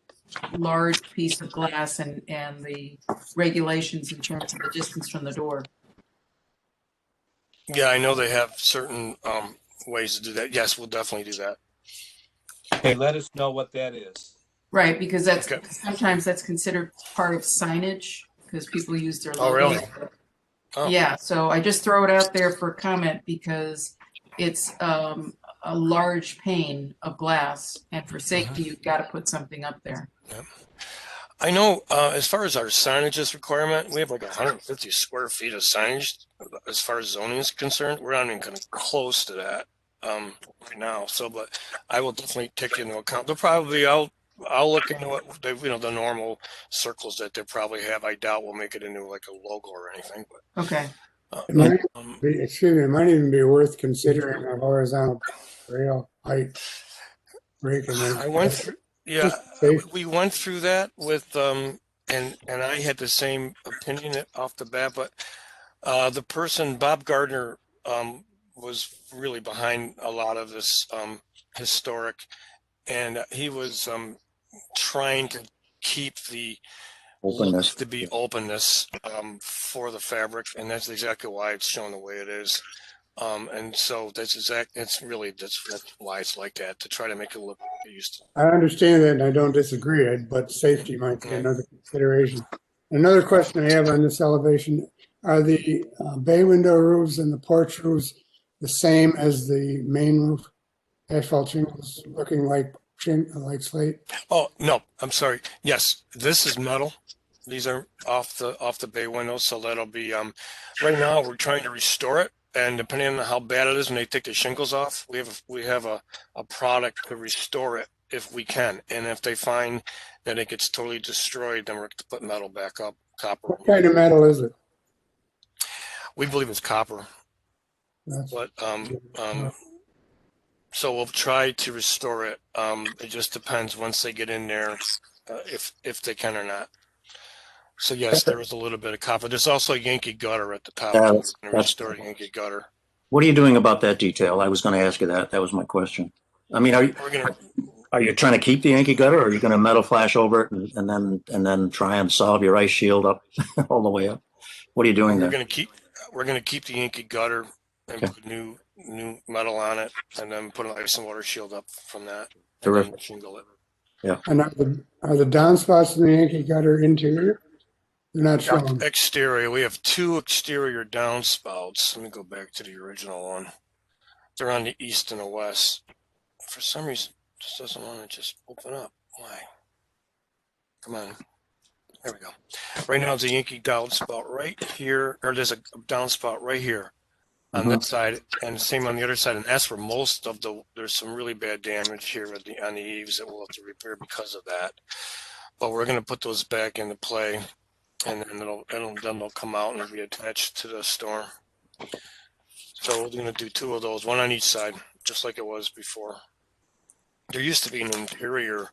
I: large piece of glass and the regulations in terms of the distance from the door.
H: Yeah, I know they have certain ways to do that. Yes, we'll definitely do that.
B: Okay, let us know what that is.
I: Right, because that's
H: Okay.
I: sometimes that's considered part of signage because people use their
H: Oh,
I: logos.
H: really? Oh.
I: Yeah, so I just throw it out there for comment because it's a large pane of glass, and for safety, you've got to put something up there.
H: Yeah. I know as far as our signages requirement, we have like 150 square feet of signage as far as zoning is concerned. We're not even kind of close to that right now. So, but I will definitely take into account. They'll probably, I'll look into what they, the normal circles that they probably have. I doubt we'll make it into like a logo or anything. But
I: Okay.
G: It might it might even be worth considering a horizontal rail height break.
H: I went through, yeah, we went through that with, and I had the same opinion off the bat, but the person, Bob Gardner, was really behind a lot of this historic, and he was trying to keep the
D: Openness.
H: to be openness for the fabric, and that's exactly why it's shown the way it is. And so that's why it's like that, to try to make it look like it used to.
G: I understand that and I don't disagree, but safety might be another consideration. Another question I have on this elevation, are the bay window roofs and the porch roofs the same as the main roof? Asphalt shingles looking like slate?
H: Oh, no, I'm sorry. Yes, this is metal. These are off the bay windows, so that'll be right now we're trying to restore it, and depending on how bad it is when they take the shingles off, we have a product to restore it if we can. And if they find that it gets totally destroyed, then we're going to put metal back up, copper.
G: What kind of metal is it?
H: We believe it's copper. But so we'll try to restore it. It just depends once they get in there if they can or not. So yes, there is a little bit of copper. There's also a Yankee gutter at the top.
D: That's
H: Restore a Yankee gutter.
D: What are you doing about that detail? I was going to ask you that. That was my question. I mean, are you trying to keep the Yankee gutter, or are you going to metal flash over it and then try and solve your ice shield up all the way up? What are you doing there?
H: We're going to keep the Yankee gutter and put new metal on it, and then put an ice and water shield up from that.
D: Terrific.
H: And shingle it.
G: Yeah. And are the downspouts in the Yankee gutter interior? They're not shown.
H: Exterior. We have 2 exterior downspouts. Let me go back to the original one. They're on the east and the west. For some reason, it just doesn't want to just open up. Why? Come on. There we go. Right now, there's a Yankee downspout right here, or there's a downspout right here on that side, and the same on the other side. And that's where most of there's some really bad damage here on the eaves that we'll have to repair because of that. But we're going to put those back into play, and then they'll come out and be attached to the storm. So we're going to do 2 of those, 1 on each side, just like it was before. There used to be an interior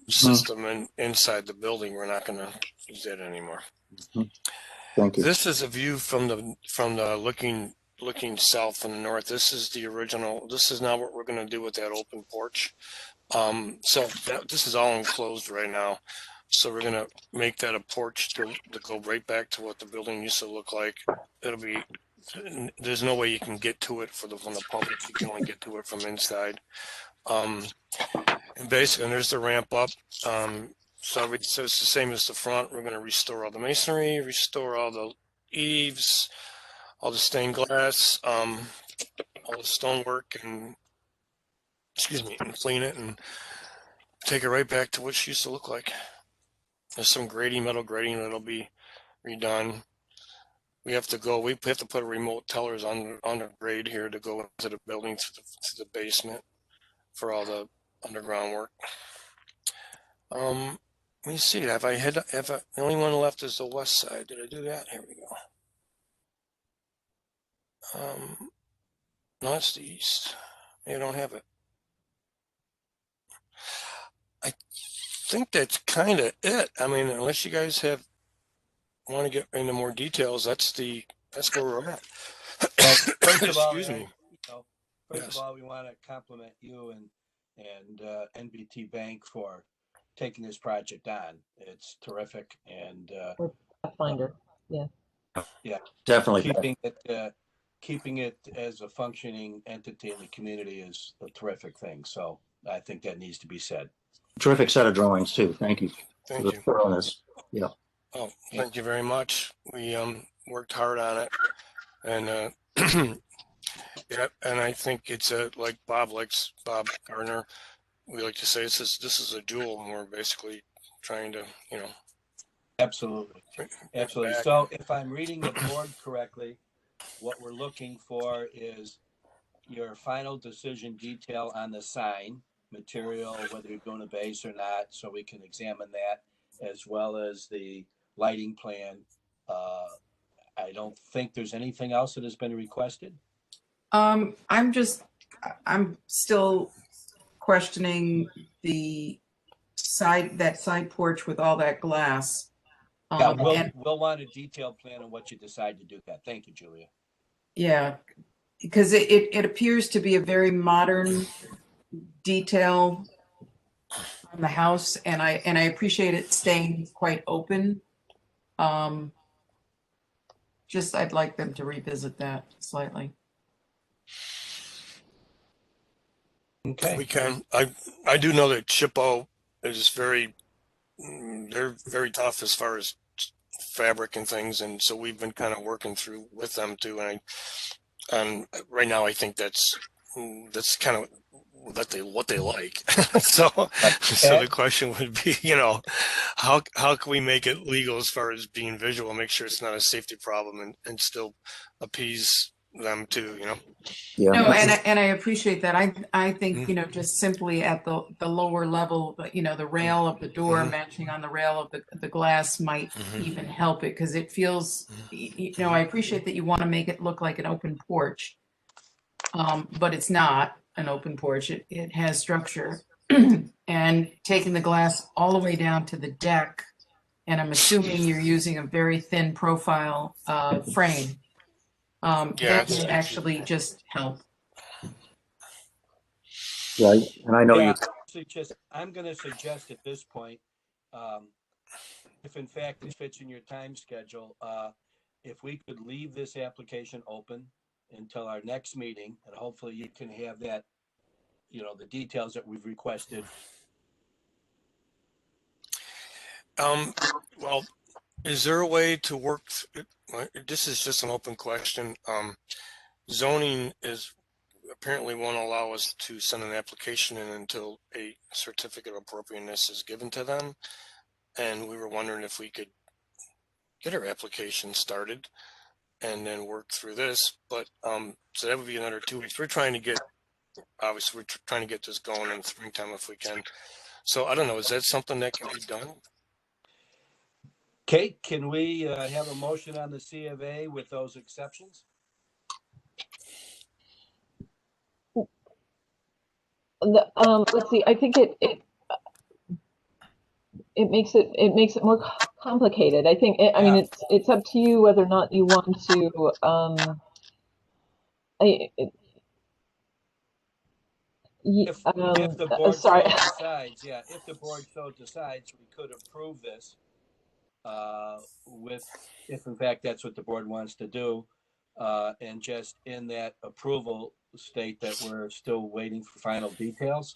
H: system inside the building. We're not going to use that anymore.
D: Thank you.
H: This is a view from the looking south from the north. This is the original. This is not what we're going to do with that open porch. So this is all enclosed right now. So we're going to make that a porch to go right back to what the building used to look like. It'll be, there's no way you can get to it from the public. You can only get to it from inside. And basically, and there's the ramp up. So it's the same as the front. We're going to restore all the masonry, restore all the eaves, all the stained glass, all the stonework, and and clean it and take it right back to what it used to look like. There's some grading, metal grading that'll be redone. We have to put a remote tellers on the grade here to go into the building to the basement for all the underground work. Let me see. The only one left is the west side. Did I do that? Here we go. No, it's the east. You don't have it. I think that's kind of it. I mean, unless you guys want to get into more details, that's where we're at.
B: Well, first of all,
H: Excuse me.
B: First of all, we want to compliment you and NBT Bank for taking this project on. It's terrific, and
A: Pathfinder. Yeah.
B: Yeah,
D: Definitely.
B: keeping it as a functioning entity in the community is a terrific thing. So I think that needs to be said.
D: Terrific set of drawings too. Thank you.
H: Thank
D: for the
H: you.
D: thoroughness. Yeah.
H: Oh, thank you very much. We worked hard on it, and yeah, and I think it's like Bob Gardner. We like to say this is a jewel, and we're basically trying to,
B: Absolutely. So if I'm reading the board correctly, what we're looking for is your final decision detail on the sign material, whether you're doing a base or not, so we can examine that, as well as the lighting plan. I don't think there's anything else that has been requested.
I: I'm still questioning the side porch with all that glass.
B: Yeah, we'll want a detailed plan on what you decide to do that. Thank you, Julia.
I: Yeah, because it appears to be a very modern detail on the house, and I appreciate it staying quite open. Just I'd like them to revisit that slightly.
B: Okay.
H: we can. I do know that Chippo is they're very tough as far as fabric and things, and so we've been kind of working through with them too. And right now I think that's kind of what they like. So the question would be, how can we make it legal as far as being visual, make sure it's not a safety problem, and still appease them too,
D: Yeah.
I: No, and I appreciate that. I think, just simply at the lower level, the rail of the door matching on the rail of the glass might even help it, because it feels, I appreciate that you want to make it look like an open porch, but it's not an open porch. It has structure. And taking the glass all the way down to the deck, and I'm assuming you're using a very thin profile frame. That would actually just help.
D: Right. And I know
B: I'm going to suggest at this point, if in fact this fits in your time schedule, if we could leave this application open until our next meeting, and hopefully you can have that, the details that we've requested.
H: Well, is there a way to work? This is just an open question. Zoning apparently won't allow us to send an application in until a certificate of appropriateness is given to them. And we were wondering if we could get our application started and then work through this. But so that would be another 2 weeks. We're trying to get this going in the springtime if we can. So I don't know, is that something that can be done?
B: Kate, can we have a motion on the C of A with those exceptions?
A: let's see. I think it makes it more complicated. I think. I mean, it's up to you whether or not you want to. I, it,
B: If the board so
A: sorry.
B: decides, if the board so decides, we could approve this with, if in fact that's what the board wants to do, and just in that approval state that we're still waiting for final details.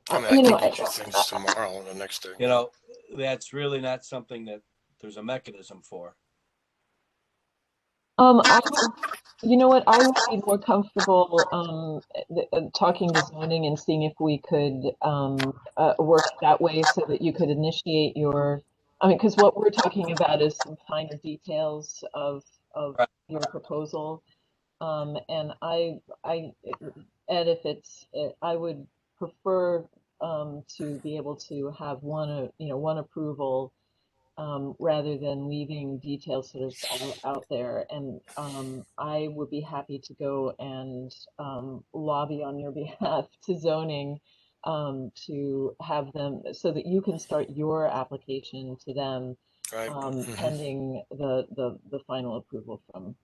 H: I mean, I can get you things tomorrow or the next day.
B: You know, that's really not something that there's a mechanism for.
A: You know what? I would be more comfortable talking to zoning and seeing if we could work that way so that you could initiate your. I mean, because what we're talking about is some finer details of
B: Right.
A: your proposal, and Ed, if it's, I would prefer to be able to have one approval. Rather than leaving details sort of out there. And I would be happy to go and lobby on your behalf to zoning to have them so that you can start your application to them
H: Right.
A: pending the final approval from.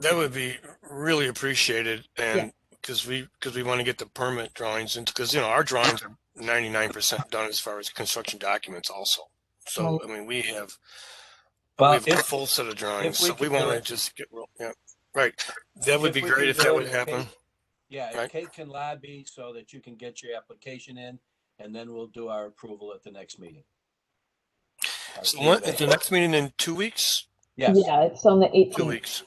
H: That would be really appreciated, and because we want to get the permit drawings, and because our drawings are 99% done as far as construction documents also. So I mean, we have a full set of drawings, so we want to just get right. That would be great if that would happen.
B: If Kate can lobby so that you can get your application in, and then we'll do our approval at the next meeting.
H: So what, at the next meeting in 2 weeks?
A: Yes. Yeah, it's on the 18th.
H: 2 weeks.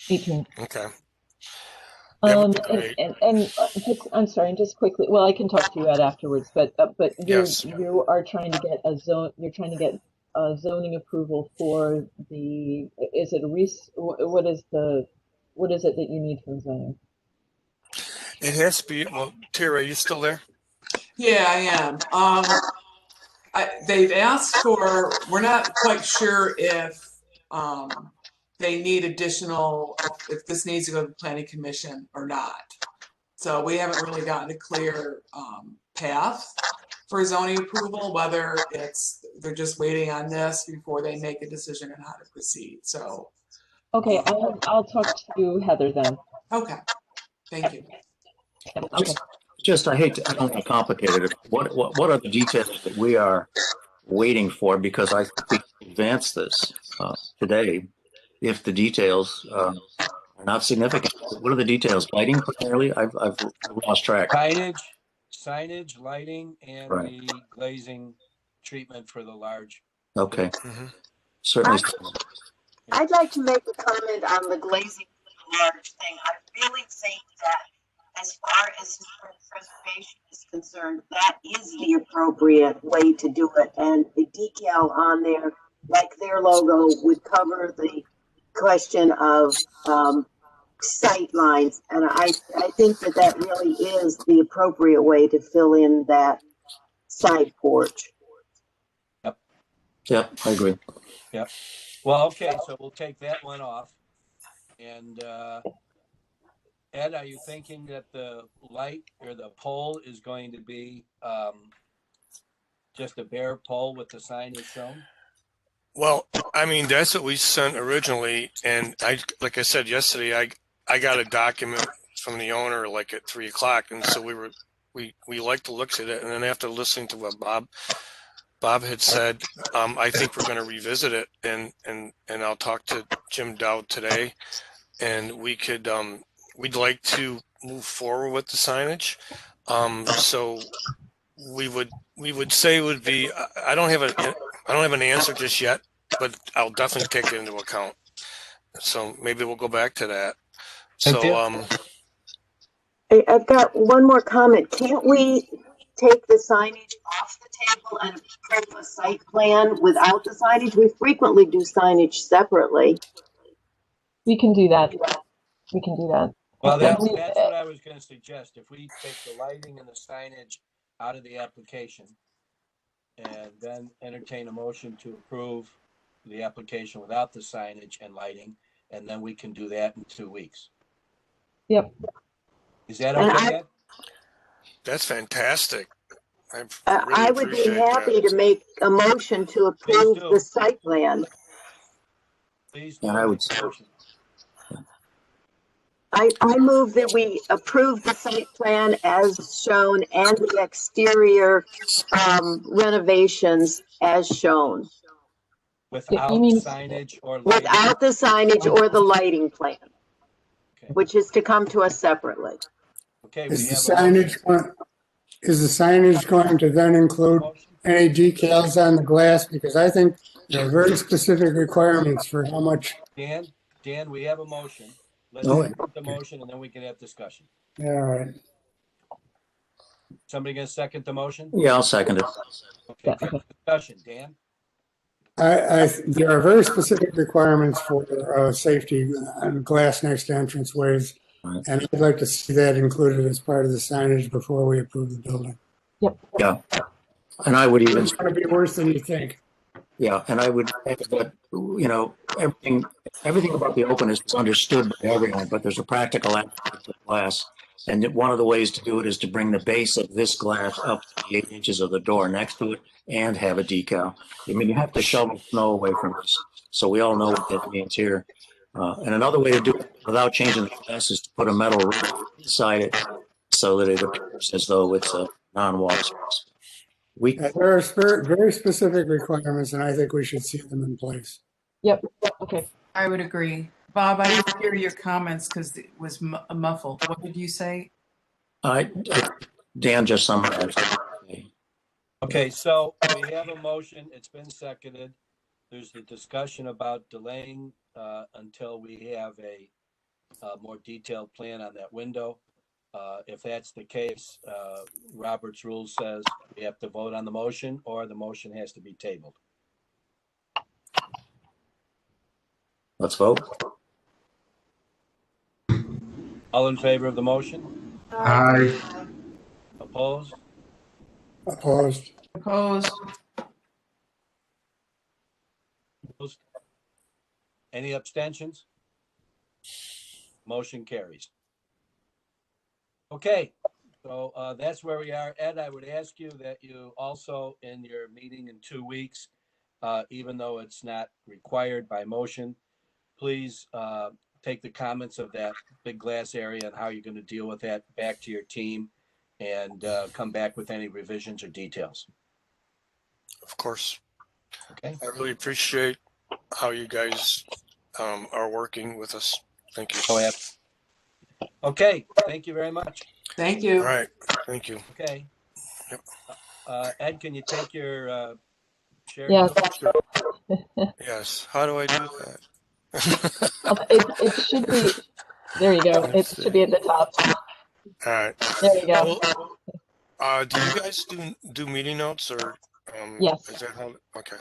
A: 18th.
H: Okay.
A: And just, I'm sorry, and just quickly, well, I can talk to you afterwards, but you are trying to get you're trying to get a zoning approval for the, what is it that you need from zoning?
H: It has to be, well, Tara, are you still there?
C: Yeah, I am. They've asked for, we're not quite sure if they need additional, if this needs to go to the planning commission or not. So we haven't really gotten a clear path for zoning approval, whether they're just waiting on this before they make a decision on how to proceed. So.
A: Okay, I'll talk to Heather then.
C: Okay, thank you.
A: Okay.
D: I hate to, I don't want to complicate it. What are the details that we are waiting for? Because I think we can advance this today if the details are not significant. What are the details? Lighting primarily? I've lost track.
B: Signage, lighting, and the glazing treatment for the large.
D: Okay. Certainly.
E: I'd like to make a comment on the glazing for the large thing. I really think that as far as preservation is concerned, that is the appropriate way to do it. And the decal on there, like their logo, would cover the question of sight lines. And I think that really is the appropriate way to fill in that side porch.
D: Yep, I agree.
B: Yep. Well, okay, so we'll take that one off. And Ed, are you thinking that the light or the pole is going to be just a bare pole with the signage shown?
H: Well, I mean, that's what we sent originally. And like I said yesterday, I got a document from the owner like at 3 o'clock. And so we liked the looks of it. And then after listening to what Bob had said, I think we're going to revisit it, and I'll talk to Jim Dowd today, and we could we'd like to move forward with the signage. So we would say it would be, I don't have an answer just yet, but I'll definitely take it into account. So maybe we'll go back to that. So
E: I've got one more comment. Can't we take the signage off the table and approve a site plan without the signage? We frequently do signage separately.
A: We can do that. We can do that.
B: Well, that's what I was going to suggest. If we take the lighting and the signage out of the application and then entertain a motion to approve the application without the signage and lighting, and then we can do that in 2 weeks.
A: Yep.
B: Is that
E: And
B: okay, Ed?
H: That's fantastic. I really
E: I would be
H: appreciate
E: happy
H: that.
E: to make a motion to approve
B: do.
E: the site plan.
B: Please do
D: And I would,
B: make a motion.
E: I move that we approve the site plan as shown and the exterior renovations as shown,
B: Without
A: means-
B: signage or lighting.
E: without the signage or the lighting plan,
B: Okay.
E: which is to come to us separately.
B: Okay, we
G: Is the
B: have a motion.
G: signage going to then include any decals on the glass? Because I think there are very specific requirements for how much.
B: Dan, we have a motion. Let's
D: Oh,
B: second the motion and then we can have discussion.
G: Yeah, all right.
B: Somebody gonna second the motion?
D: yeah, I'll second it.
B: Okay, good. Discussion, Dan?
G: There are very specific requirements for safety on glass next to entranceways.
D: Right.
G: And I'd like to see that included as part of the signage before we approve the building.
D: Yeah. And I would even,
G: It's going to be worse than you think.
D: yeah, and I would add that, you know, everything about the openness is understood by everyone, but there's a practical aspect of glass. And one of the ways to do it is to bring the base of this glass up to the 8 inches of the door next to it and have a decal. I mean, you have to shovel snow away from this. So we all know what that means here. And another way to do it without changing the glass is to put a metal roof inside it so that it appears as though it's a non-walk surface.
G: There are very specific requirements, and I think we should see them in place.
A: Yep. Okay.
I: I would agree. Bob, I didn't hear your comments because it was muffled. What did you say?
D: Dan just summarized.
B: Okay, so we have a motion. It's been seconded. There's the discussion about delaying until we have a more detailed plan on that window. If that's the case, Robert's rule says we have to vote on the motion or the motion has to be tabled.
D: Let's vote.
B: All in favor of the motion?
J: Aye.
B: Opposed?
G: Opposed?
I: Opposed?
B: Opposed? Any abstentions? Motion carries. Okay, so that's where we are. Ed, I would ask you that you also, in your meeting in 2 weeks, even though it's not required by motion, please take the comments of that big glass area and how you're going to deal with that back to your team and come back with any revisions or details.
H: Of course.
B: Okay.
H: I really appreciate how you guys are working with us. Thank you.
B: Oh, yeah. Okay, thank you very much.
C: Thank you.
H: All right, thank you.
B: Okay.
H: Yep.
B: Ed, can you take your share?
A: Yes.
H: Yes, how do I do that?
A: It should be, there you go. It should be at the top.
H: All right.
A: There you go.
H: Well, do you guys do meeting notes or?
A: Yes.
H: Is that how? Okay.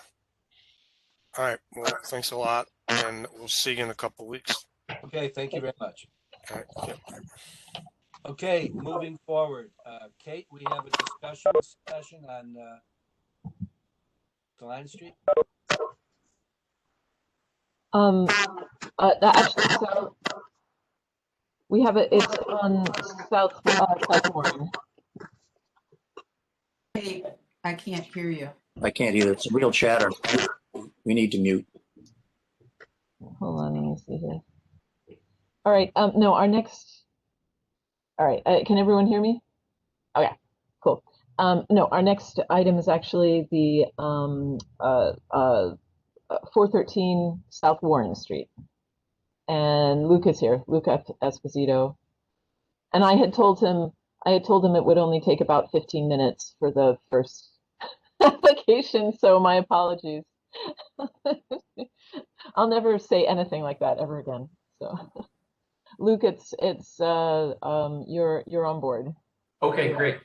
H: All right. Well, thanks a lot, and we'll see you in a couple weeks.
B: Okay, thank you very much.
H: All right. Yep.
B: Okay, moving forward. Kate, we have a discussion session on Line Street.
A: Actually, so we have it's on South Warren.
I: Hey, I can't hear you.
D: I can't either. It's a real chatter. We need to mute.
A: Hold on, let me see here. All right. No, our next. All right. Can everyone hear me? Okay. Cool. No, our next item is actually the 413 South Warren Street, and Luke is here. Luke Esposito, and I had told him it would only take about 15 minutes for the first application. So my apologies. I'll never say anything like that ever again. So. Luke, you're on board.
K: Okay, great.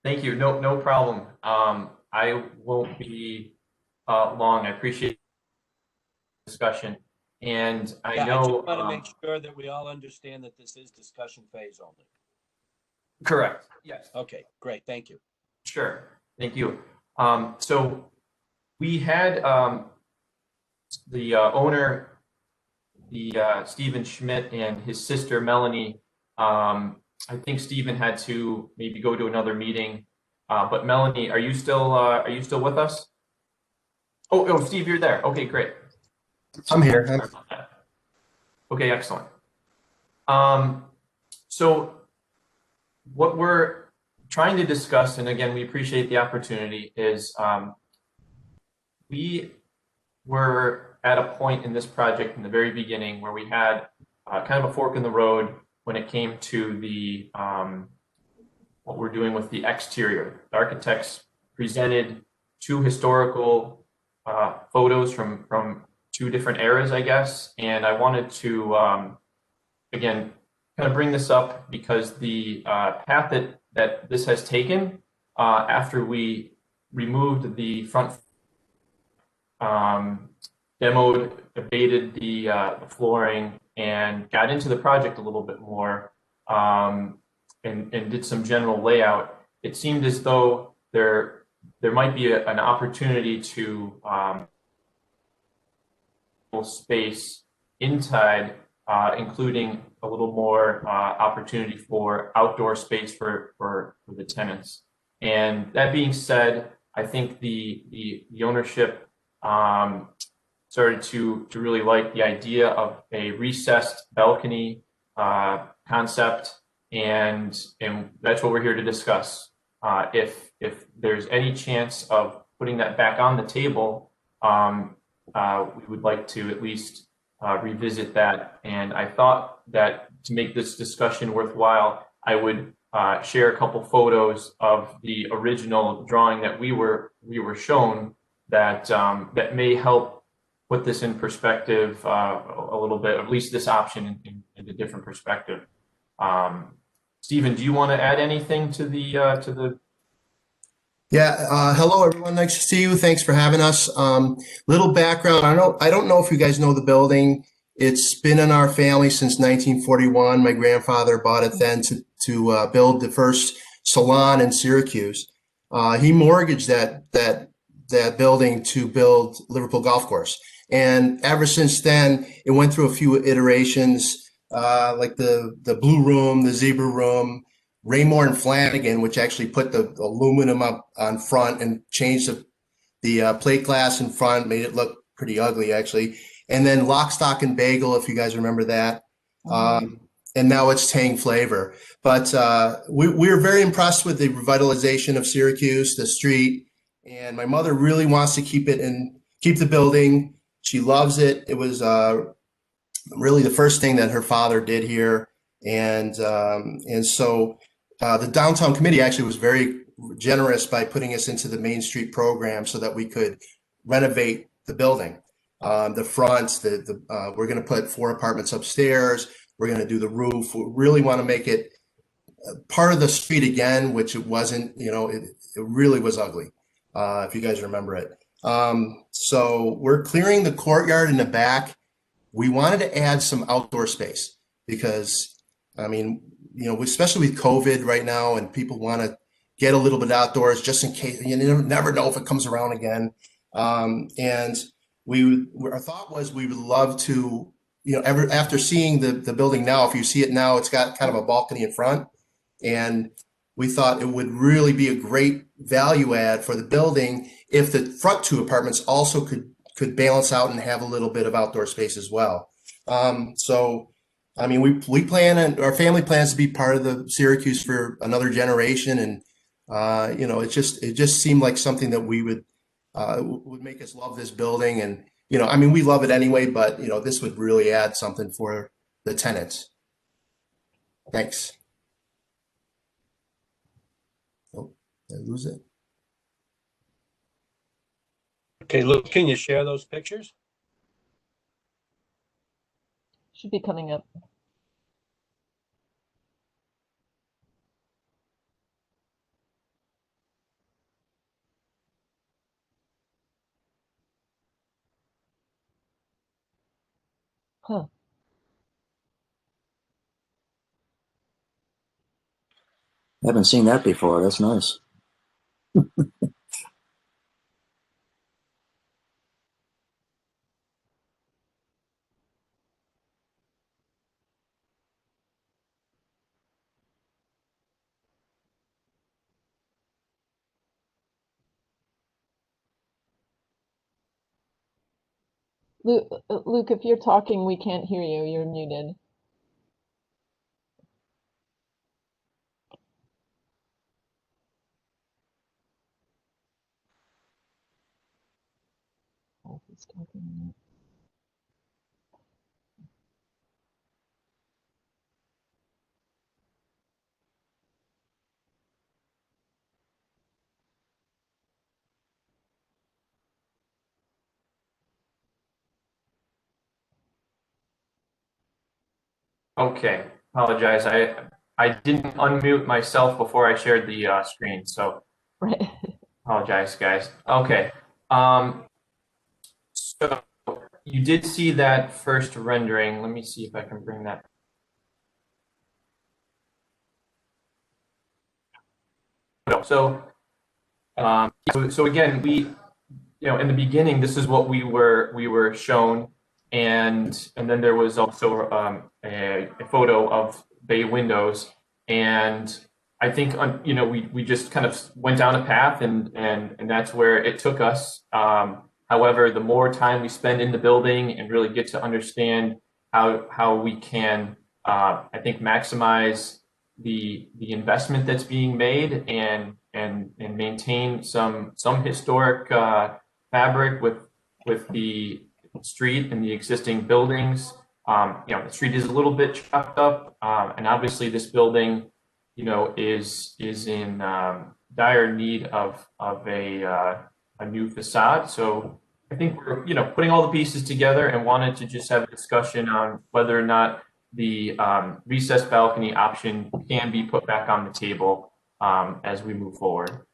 K: Thank you. No problem. I won't be long. I appreciate the discussion, and I know.
B: I just want to make sure that we all understand that this is discussion phase only.
K: Correct. Yes.
B: Okay. Great. Thank you.
K: Sure. Thank you. So we had the owner Stephen Schmidt and his sister Melanie. I think Stephen had to maybe go to another meeting, but Melanie, are you still with us? Oh, Steve, you're there. Okay, great.
L: I'm here.
K: Okay, excellent. So what we're trying to discuss, and again, we appreciate the opportunity, is we were at a point in this project in the very beginning where we had kind of a fork in the road when it came to the what we're doing with the exterior. The architects presented two historical photos from two different eras, I guess, and I wanted to again kind of bring this up because the path that this has taken after we removed the front, demoed, abated the flooring, and got into the project a little bit more, and did some general layout, it seemed as though there might be an opportunity to space inside, including a little more opportunity for outdoor space for the tenants. And that being said, I think the ownership started to really like the idea of a recessed balcony concept, and that's what we're here to discuss. If there's any chance of putting that back on the table, we would like to at least revisit that. And I thought that to make this discussion worthwhile, I would share a couple photos of the original drawing that we were shown that that may help put this in perspective a little bit, at least this option in a different perspective. Stephen, do you want to add anything to the?
L: Yeah. Hello, everyone. Nice to see you. Thanks for having us. Little background. I don't know if you guys know the building. It's been in our family since 1941. My grandfather bought it then to build the first salon in Syracuse. He mortgaged that building to build Liverpool Golf Course. And ever since then, it went through a few iterations, like the Blue Room, the Zebra Room, Raymore and Flanagan, which actually put the aluminum up on front and changed the plate glass in front, made it look pretty ugly, actually. And then Lock, Stock, and Bagel, if you guys remember that. And now it's Tang Flavor. But we're very impressed with the revitalization of Syracuse, the street. And my mother really wants to keep the building. She loves it. It was really the first thing that her father did here. And so the downtown committee actually was very generous by putting us into the Main Street program so that we could renovate the building. The front, we're going to put 4 apartments upstairs. We're going to do the roof. We really want to make it part of the street again, which it wasn't, it really was ugly, if you guys remember it. So we're clearing the courtyard in the back. We wanted to add some outdoor space because, I mean, especially with COVID right now, and people want to get a little bit outdoors just in case, you never know if it comes around again. And our thought was we would love to, after seeing the building now, if you see it now, it's got kind of a balcony in front. And we thought it would really be a great value add for the building if the front 2 apartments also could balance out and have a little bit of outdoor space as well. So, I mean, we plan, and our family plans to be part of the Syracuse for another generation. And, it just seemed like something that we would make us love this building. And, I mean, we love it anyway, but, this would really add something for the tenants. Thanks. Oh, did I lose it?
B: Okay, Luke, can you share those pictures?
A: Should be coming up. Huh.
D: I haven't seen that before. That's nice.
A: Luke, if you're talking, we can't hear you. You're muted. Oh, he's talking.
K: Okay, apologize. I didn't unmute myself before I shared the screen, so
A: Right.
K: apologize, guys. Okay. So you did see that first rendering. Let me see if I can bring that. So, so again, in the beginning, this is what we were shown, and then there was also a photo of bay windows, and I think we just kind of went down a path, and that's where it took us. However, the more time we spend in the building and really get to understand how we can, I think, maximize the investment that's being made and maintain some historic fabric with the street and the existing buildings. The street is a little bit chopped up, and obviously this building, is in dire need of a new facade. So I think we're putting all the pieces together and wanted to just have a discussion on whether or not the recessed balcony option can be put back on the table as we move forward.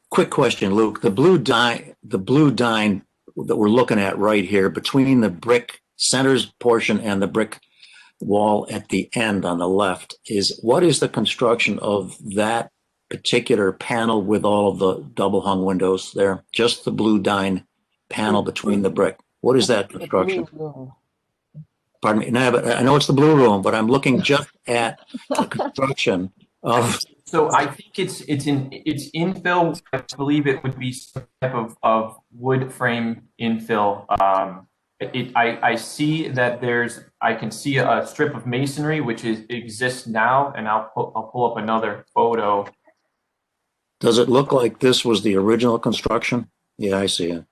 D: Quick question, Luke. The blue dine that we're looking at right here between the brick centers portion and the brick wall at the end on the left what is the construction of that particular panel with all of the double hung windows there? Just the blue dine panel between the brick. What is that construction? Pardon me. No, but I know it's the blue room, but I'm looking just at the construction of.
K: So I think it's infill. I believe it would be some type of wood frame infill. I see that I can see a strip of masonry which exists now, and I'll pull up another photo.
D: Does it look like this was the original construction? Yeah, I see it.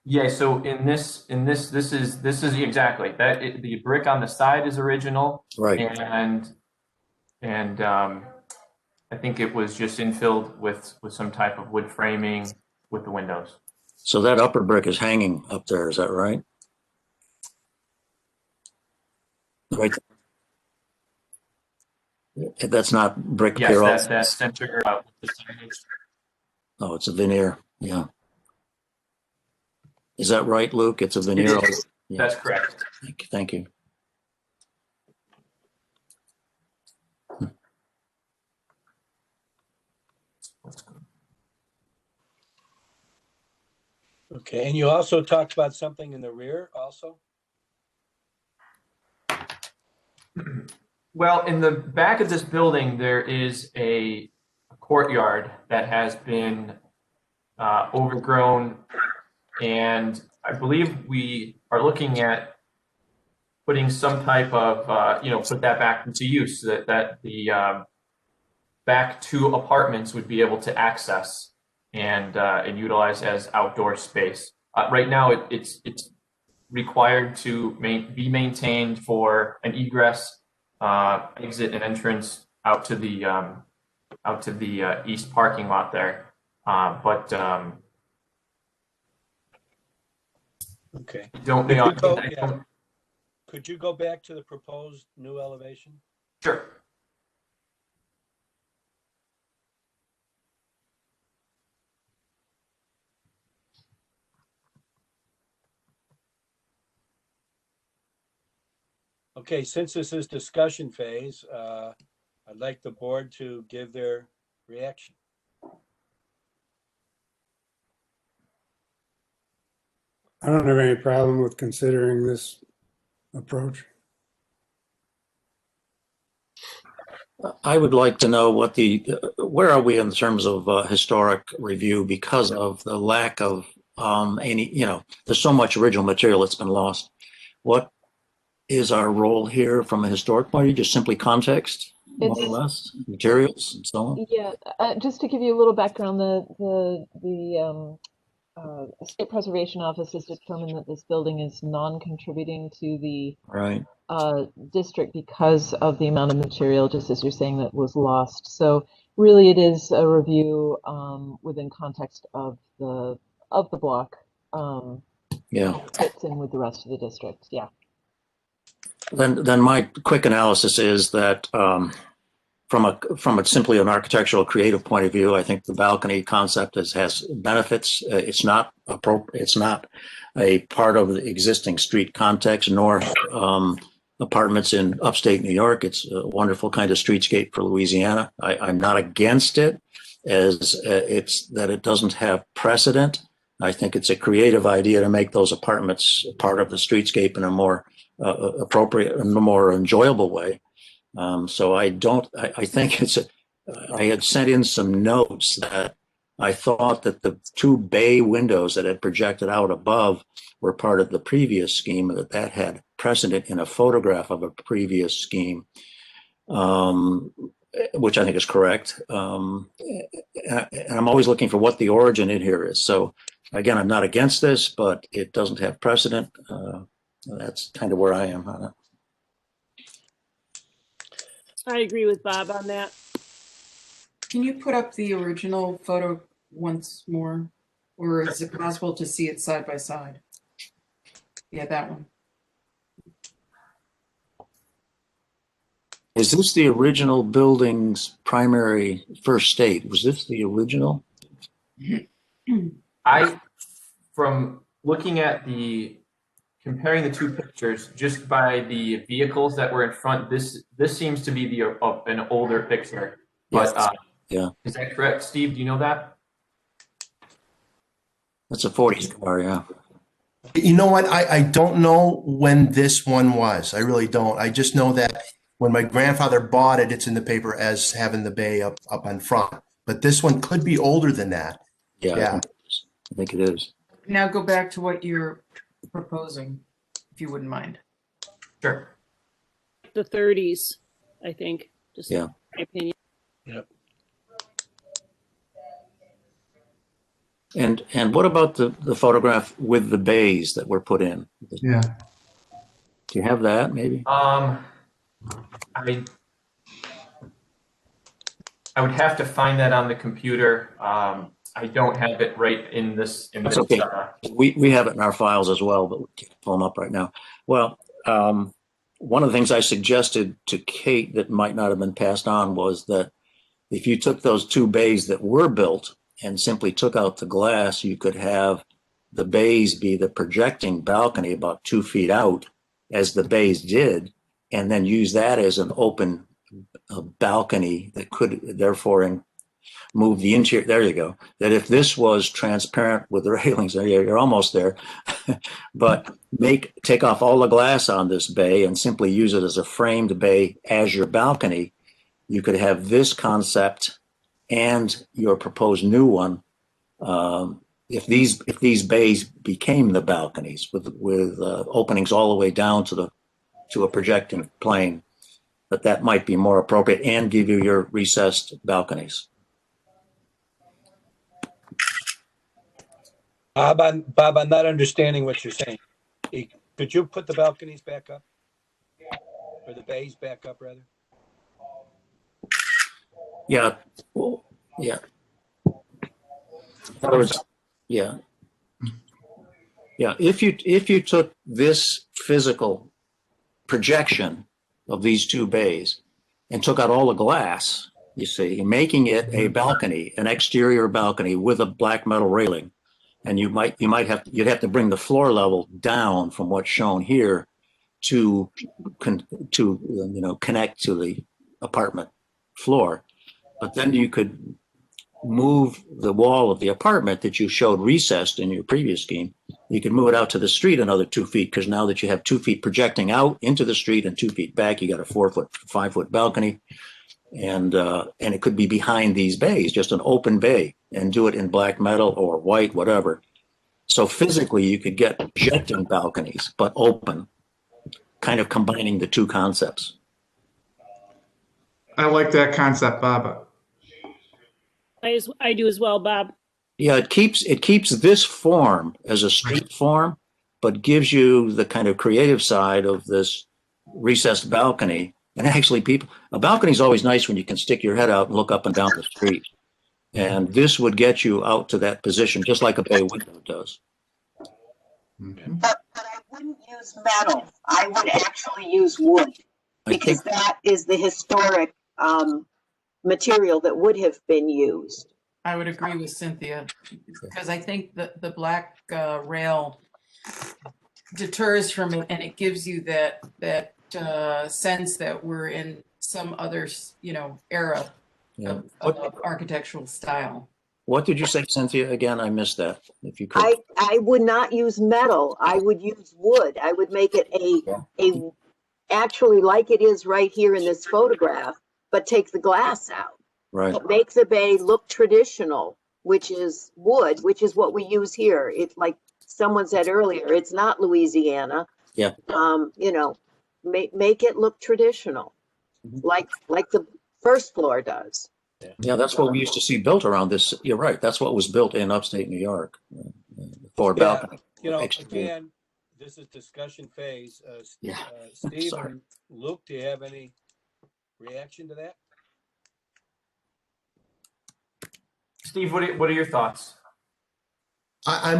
K: Yeah, so in this is exactly that. The brick on the side is original,
D: right?
K: And I think it was just infilled with some type of wood framing with the windows.
D: So that upper brick is hanging up there, is that right? Right. That's not brick.
K: Yes, that center with the signage.
D: Oh, it's a veneer. Yeah. Is that right, Luke? It's a veneer.
K: Yeah. That's correct.
D: Thank you.
B: Okay, and you also talked about something in the rear also?
K: Well, in the back of this building, there is a courtyard that has been overgrown, and I believe we are looking at putting some type of, put that back into use so that the back two apartments would be able to access and utilize as outdoor space. Right now, it's required to be maintained for an egress, exit, and entrance out to the east parking lot there.
B: Okay. Could you go back to the proposed new elevation?
K: Sure.
B: Okay, since this is discussion phase, I'd like the board to give their reaction.
G: I don't have any problem with considering this approach.
D: I would like to know where are we in terms of historic review because of the lack of any, there's so much original material that's been lost. What is our role here from a historic point of view? Just simply context, more or less, materials and so on?
A: Yeah, just to give you a little background, the State Preservation Office has determined that this building is non-contributing to the
D: Right.
A: district because of the amount of material, just as you're saying, that was lost. So really, it is a review within context of the block.
D: Yeah.
A: Fits in with the rest of the district. Yeah.
D: Then my quick analysis is that from a simply an architectural creative point of view, I think the balcony concept has benefits. It's not a part of the existing street context, nor apartments in upstate New York. It's a wonderful kind of streetscape for Louisiana. I'm not against it, as it's that it doesn't have precedent. I think it's a creative idea to make those apartments part of the streetscape in a more appropriate and more enjoyable way. So I think I had sent in some notes that I thought that the two bay windows that had projected out above were part of the previous scheme, that had precedent in a photograph of a previous scheme, which I think is correct. And I'm always looking for what the origin in here is. So again, I'm not against this, but it doesn't have precedent. That's kind of where I am on it.
M: I agree with Bob on that.
I: Can you put up the original photo once more? Or is it possible to see it side by side? Yeah, that one.
D: Is this the original building's primary first state? Was this the original?
K: From looking at comparing the two pictures, just by the vehicles that were in front, this seems to be an older picture. But
D: Yes. Yeah,
K: is that correct, Steve? Do you know that?
D: that's a 40s car. Yeah.
L: You know what? I don't know when this one was. I really don't. I just know that when my grandfather bought it, it's in the paper as having the bay up on front. But this one could be older than that.
D: Yeah. I think it is.
I: Now go back to what you're proposing, if you wouldn't mind.
K: Sure.
M: The 30s, I think. Just
D: Yeah.
M: my opinion.
B: Yep.
D: And what about the photograph with the bays that were put in?
J: Yeah.
D: Do you have that maybe?
K: I would have to find that on the computer. I don't have it right in this.
D: That's okay. We have it in our files as well, but we can't pull them up right now. Well, one of the things I suggested to Kate that might not have been passed on was that if you took those two bays that were built and simply took out the glass, you could have the bays be the projecting balcony about 2 feet out, as the bays did, and then use that as an open balcony that could therefore move the interior. There you go. That if this was transparent with the railings, you're almost there, but take off all the glass on this bay and simply use it as a framed bay as your balcony, you could have this concept and your proposed new one. If these bays became the balconies with openings all the way down to a projecting plane, that might be more appropriate and give you your recessed balconies.
B: Bob, I'm not understanding what you're saying. Could you put the balconies back up? Or the bays back up, rather?
D: Yeah. Well, yeah. In other words, yeah. Yeah. If you took this physical projection of these two bays and took out all the glass, you see, making it a balcony, an exterior balcony with a black metal railing, and you'd have to bring the floor level down from what's shown here to connect to the apartment floor. But then you could move the wall of the apartment that you showed recessed in your previous scheme. You could move it out to the street another 2 feet, because now that you have 2 feet projecting out into the street and 2 feet back, you got a 5-foot balcony, and it could be behind these bays, just an open bay, and do it in black metal or white, whatever. So physically, you could get projecting balconies, but open, kind of combining the two concepts.
J: I like that concept, Bob.
M: I do as well, Bob.
D: Yeah, it keeps this form as a street form, but gives you the kind of creative side of this recessed balcony. And actually, a balcony is always nice when you can stick your head out and look up and down the street. And this would get you out to that position, just like a bay window does.
E: But I wouldn't use metal. I would actually use wood because that is the historic material that would have been used.
I: I would agree with Cynthia because I think that the black rail deters from it, and it gives you that sense that we're in some other, era of architectural style.
D: What did you say, Cynthia? Again, I missed that. If you could,
E: I would not use metal. I would use wood. I would make it a actually like it is right here in this photograph, but take the glass out.
D: right?
E: Make the bay look traditional, which is wood, which is what we use here. It's like someone said earlier, it's not Louisiana.
D: Yeah.
E: Make it look traditional, like the first floor does.
D: Yeah, that's what we used to see built around this. You're right. That's what was built in upstate New York for balcony.
B: Again, this is discussion phase. Steve
D: Sorry.
B: and Luke, do you have any reaction to that?
K: Steve, what are your thoughts?
L: I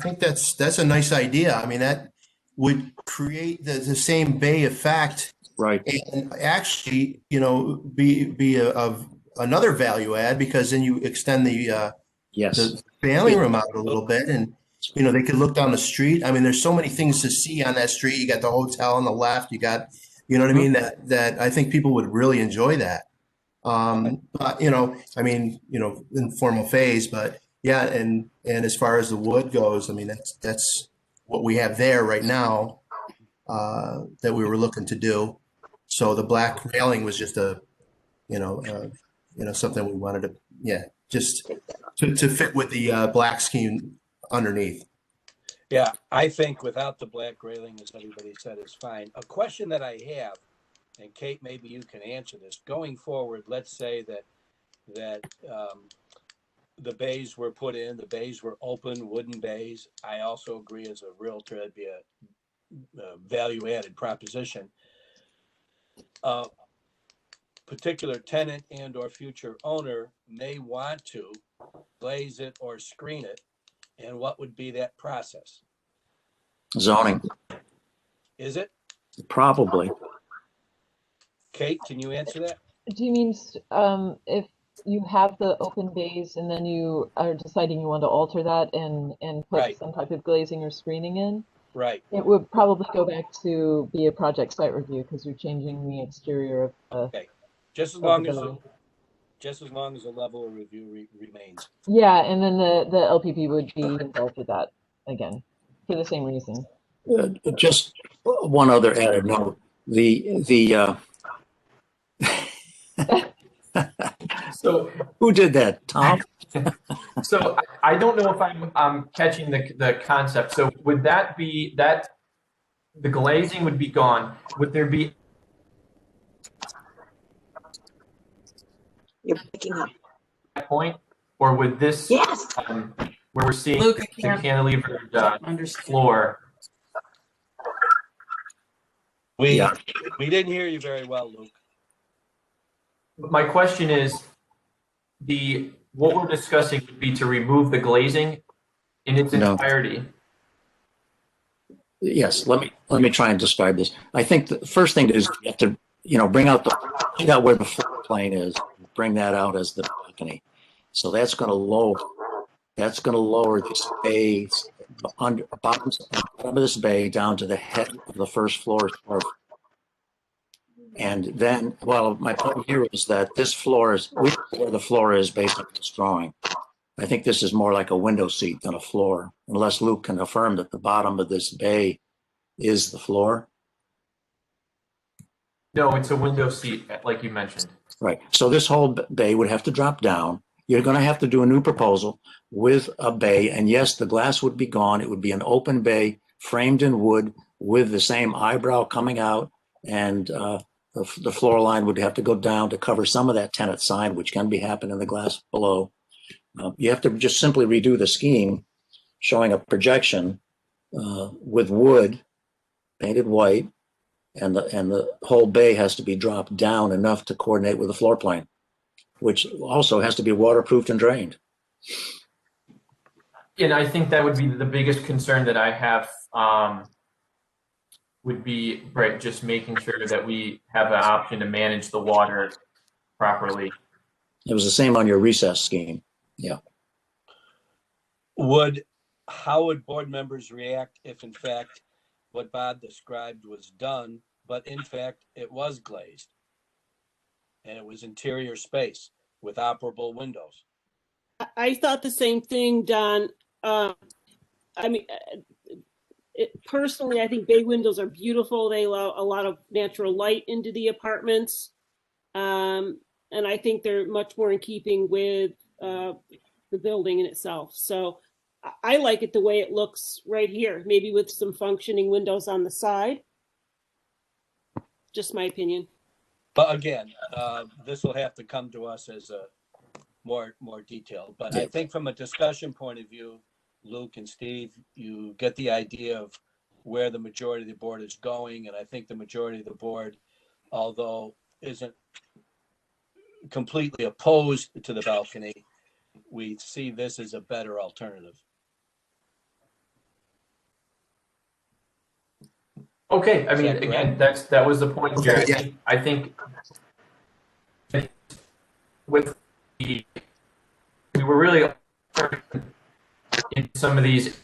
L: think that's a nice idea. I mean, that would create the same bay effect,
D: right?
L: And actually, be of another value add, because then you extend the family room out a little bit, and they could look down the street. I mean, there's so many things to see on that street. You got the hotel on the left. You got, what I mean. That I think people would really enjoy that. But informal phase, but yeah, and as far as the wood goes, I mean, that's what we have there right now, that we were looking to do. So the black railing was just something we wanted to, just to fit with the black scheme underneath.
B: Yeah, I think without the black railing, as everybody said, is fine. A question that I have, and Kate, maybe you can answer this. Going forward, let's say that the bays were put in, the bays were open, wooden bays. I also agree as a realtor, that'd be a value-added proposition. Particular tenant and or future owner may want to glaze it or screen it. And what would be that process?
D: Zoning.
B: Is it?
D: Probably.
B: Kate, can you answer that?
A: Do you mean if you have the open bays and then you are deciding you want to alter that and put some type of glazing or screening in?
B: Right.
A: It would probably go back to be a project site review because you're changing the exterior of the.
B: Okay. Just as long as the level of review remains.
A: Yeah, and then the LPP would be involved with that again for the same reason.
D: Just one other added note:
K: So
D: who did that, Tom?
K: So I don't know if I'm catching the concept. So would that be that the glazing would be gone? Would there be?
E: You're picking up.
K: Point, or would this?
E: Yes.
K: Where we're seeing
I: Luke,
K: the cantilevered floor.
B: We didn't hear you very well, Luke.
K: My question is, what we're discussing would be to remove the glazing in its entirety.
D: Yes, let me try and describe this. I think the first thing is you have to find out where the floor plane is, bring that out as the balcony. So that's going to lower this bay under bottom of this bay down to the head of the first floor. And then, my point here is that this floor is where the floor is based on this drawing. I think this is more like a window seat than a floor, unless Luke can affirm that the bottom of this bay is the floor.
K: No, it's a window seat, like you mentioned.
D: Right. So this whole bay would have to drop down, you're going to have to do a new proposal with a bay. And yes, the glass would be gone. It would be an open bay framed in wood with the same eyebrow coming out, and the floor line would have to go down to cover some of that tenant sign, which can be happening in the glass below. You have to just simply redo the scheme showing a projection with wood painted white, and the whole bay has to be dropped down enough to coordinate with the floor plan, which also has to be waterproofed and drained.
K: And I think that would be the biggest concern that I have, would be, right, just making sure that we have an option to manage the water properly.
D: It was the same on your recess scheme. Yeah.
B: How would board members react if in fact what Bob described was done, but in fact it was glazed and it was interior space with operable windows?
M: I thought the same thing, Don. I mean, personally, I think bay windows are beautiful. They allow a lot of natural light into the apartments. And I think they're much more in keeping with the building in itself. So I like it the way it looks right here, maybe with some functioning windows on the side. Just my opinion.
B: But again, this will have to come to us as a more detailed. But I think from a discussion point of view, Luke and Steve, you get the idea of where the majority of the board is going. And I think the majority of the board, although isn't completely opposed to the balcony, we see this as a better alternative.
K: Okay, I mean, again, that was the point here.
L: Okay,
K: I think with we were really in some of these.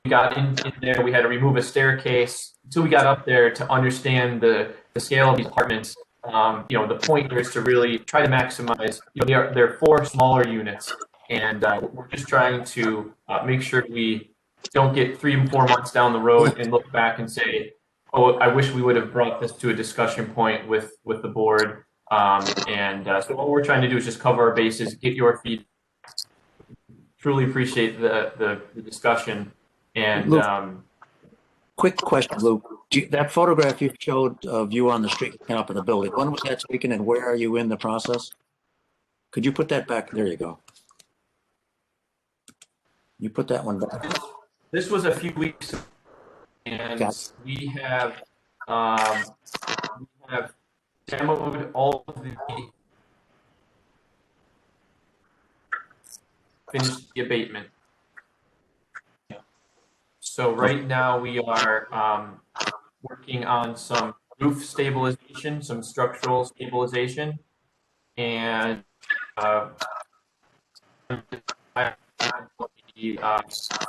K: We got in there. We had to remove a staircase until we got up there to understand the scale of these apartments. The point here is to really try to maximize. There are 4 smaller units, and we're just trying to make sure we don't get 3 and 4 months down the road and look back and say, "Oh, I wish we would have brought this to a discussion point with the board." So what we're trying to do is just cover our bases, get your feedback. Truly appreciate the discussion. And
D: Luke, quick question, Luke. That photograph you showed of you on the street looking up at the building, when was that taken and where are you in the process? Could you put that back? There you go. You put that one back.
K: This was a few weeks ago, and we have demoed all of the finished the abatement. So right now we are working on some roof stabilization, some structural stabilization, and the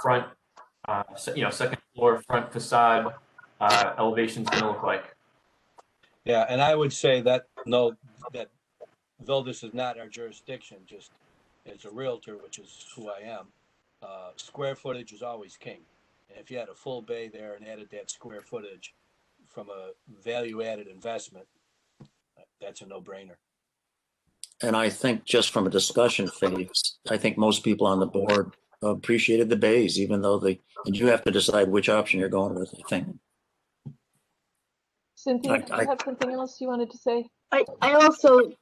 K: front, second floor front facade elevation is going to look like.
B: Yeah, and I would say that though this is not our jurisdiction, just as a realtor, which is who I am, square footage is always king. And if you had a full bay there and added that square footage from a value-added investment, that's a no-brainer.
D: And I think just from a discussion phase, I think most people on the board appreciated the bays, even though and you have to decide which option you're going with, I think.
A: Cynthia, do you have something else you wanted to say?
E: I also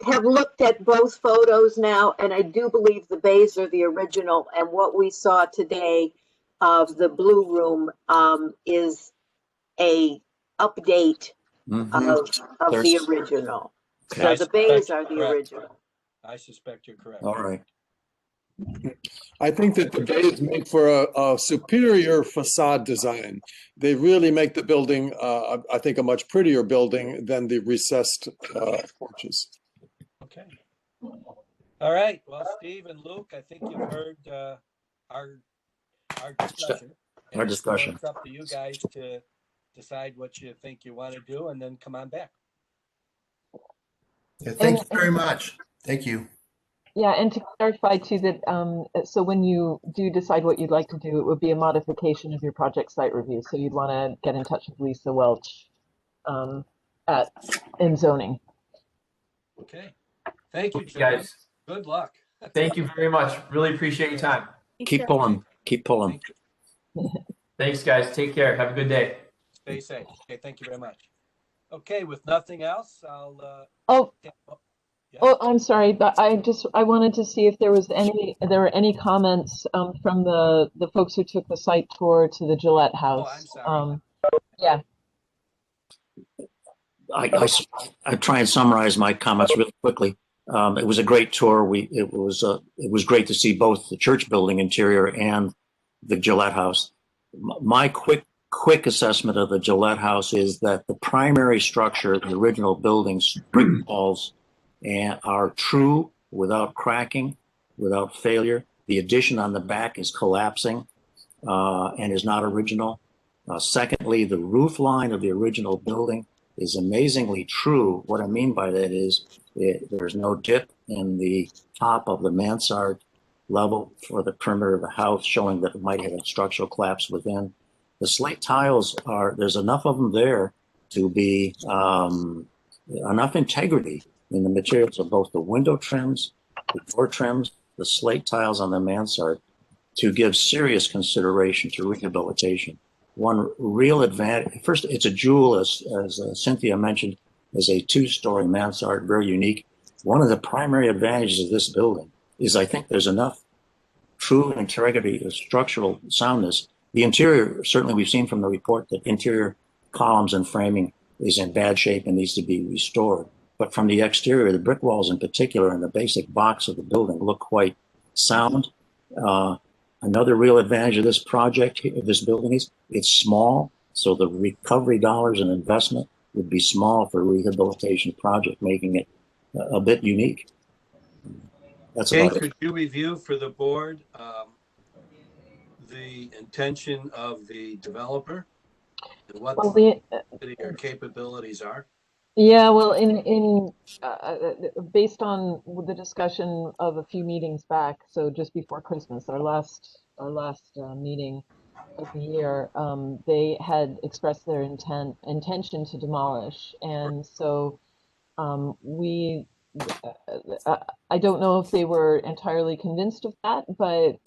E: have looked at both photos now, and I do believe the bays are the original. And what we saw today of the blue room is a update of the original. So the bays are the original.
B: I suspect you're correct.
D: All right.
F: I think that the bays make for a superior facade design. They really make the building, I think, a much prettier building than the recessed porches.
B: Okay. All right. Well, Steve and Luke, I think you've heard our discussion.
D: Our discussion.
B: It's up to you guys to decide what you think you want to do, and then come on back.
L: Yeah, thank you very much. Thank you.
A: Yeah, and to clarify too that so when you do decide what you'd like to do, it would be a modification of your project site review. So you'd want to get in touch with Lisa Welch in zoning.
B: Okay. Thank you,
K: guys.
B: Good luck.
K: Thank you very much. Really appreciate your time.
D: Keep pulling. Keep pulling.
K: Thanks, guys. Take care. Have a good day.
B: Stay safe. Okay, thank you very much. Okay, with nothing else, I'll.
A: Oh,
B: yeah.
A: oh, I'm sorry, but I wanted to see if there were any comments from the folks who took the site tour to the Gillette House.
B: I'm sorry.
A: Yeah.
D: I try and summarize my comments really quickly. It was a great tour. It was great to see both the church building interior and the Gillette House. My quick assessment of the Gillette House is that the primary structure, the original buildings, brick walls, and are true without cracking, without failure. The addition on the back is collapsing and is not original. Secondly, the roof line of the original building is amazingly true. What I mean by that is there's no dip in the top of the mansard level for the perimeter of the house, showing that it might have a structural collapse within. The slate tiles there's enough of them there to be enough integrity in the materials of both the window trims, the door trims, the slate tiles on the mansard to give serious consideration to rehabilitation. One real advantage, first, it's a jewel, as Cynthia mentioned, as a two-story mansard, very unique. One of the primary advantages of this building is I think there's enough true integrity of structural soundness. The interior, certainly we've seen from the report that interior columns and framing is in bad shape and needs to be restored. But from the exterior, the brick walls in particular and the basic box of the building look quite sound. Another real advantage of this project, of this building, is it's small, so the recovery dollars and investment would be small for a rehabilitation project, making it a bit unique. That's about it.
B: Could you review for the board the intention of the developer and what their capabilities are?
A: Yeah, well, based on the discussion of a few meetings back, so just before Christmas, our last meeting of the year, they had expressed their intention to demolish, and so I don't know if they were entirely convinced of that, but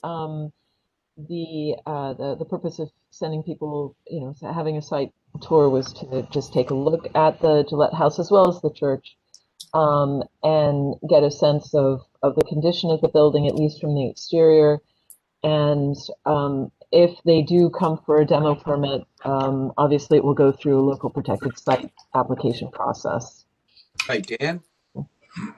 A: the purpose of sending people, having a site tour was to just take a look at the Gillette House as well as the church, and get a sense of the condition of the building, at least from the exterior. And if they do come for a demo permit, obviously it will go through a local protected site application process.
B: Hi, Dan.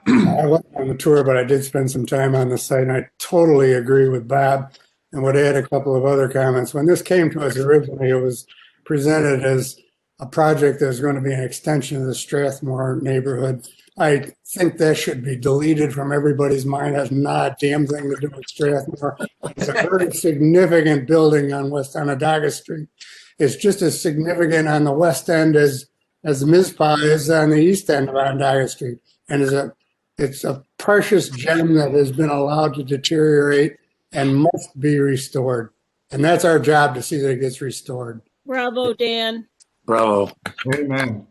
G: I wasn't on the tour, but I did spend some time on the site, and I totally agree with Bob and would add a couple of other comments. When this came to us originally, it was presented as a project that was going to be an extension of the Strathmore neighborhood. I think that should be deleted from everybody's mind. It has not a damn thing to do with Strathmore. It's a very significant building on West Onondaga Street. It's just as significant on the west end as the Mizpah is on the east end of Onondaga Street. And it's a precious gem that has been allowed to deteriorate and must be restored. And that's our job, to see that it gets restored.
M: Bravo, Dan.
D: Bravo.
J: Amen.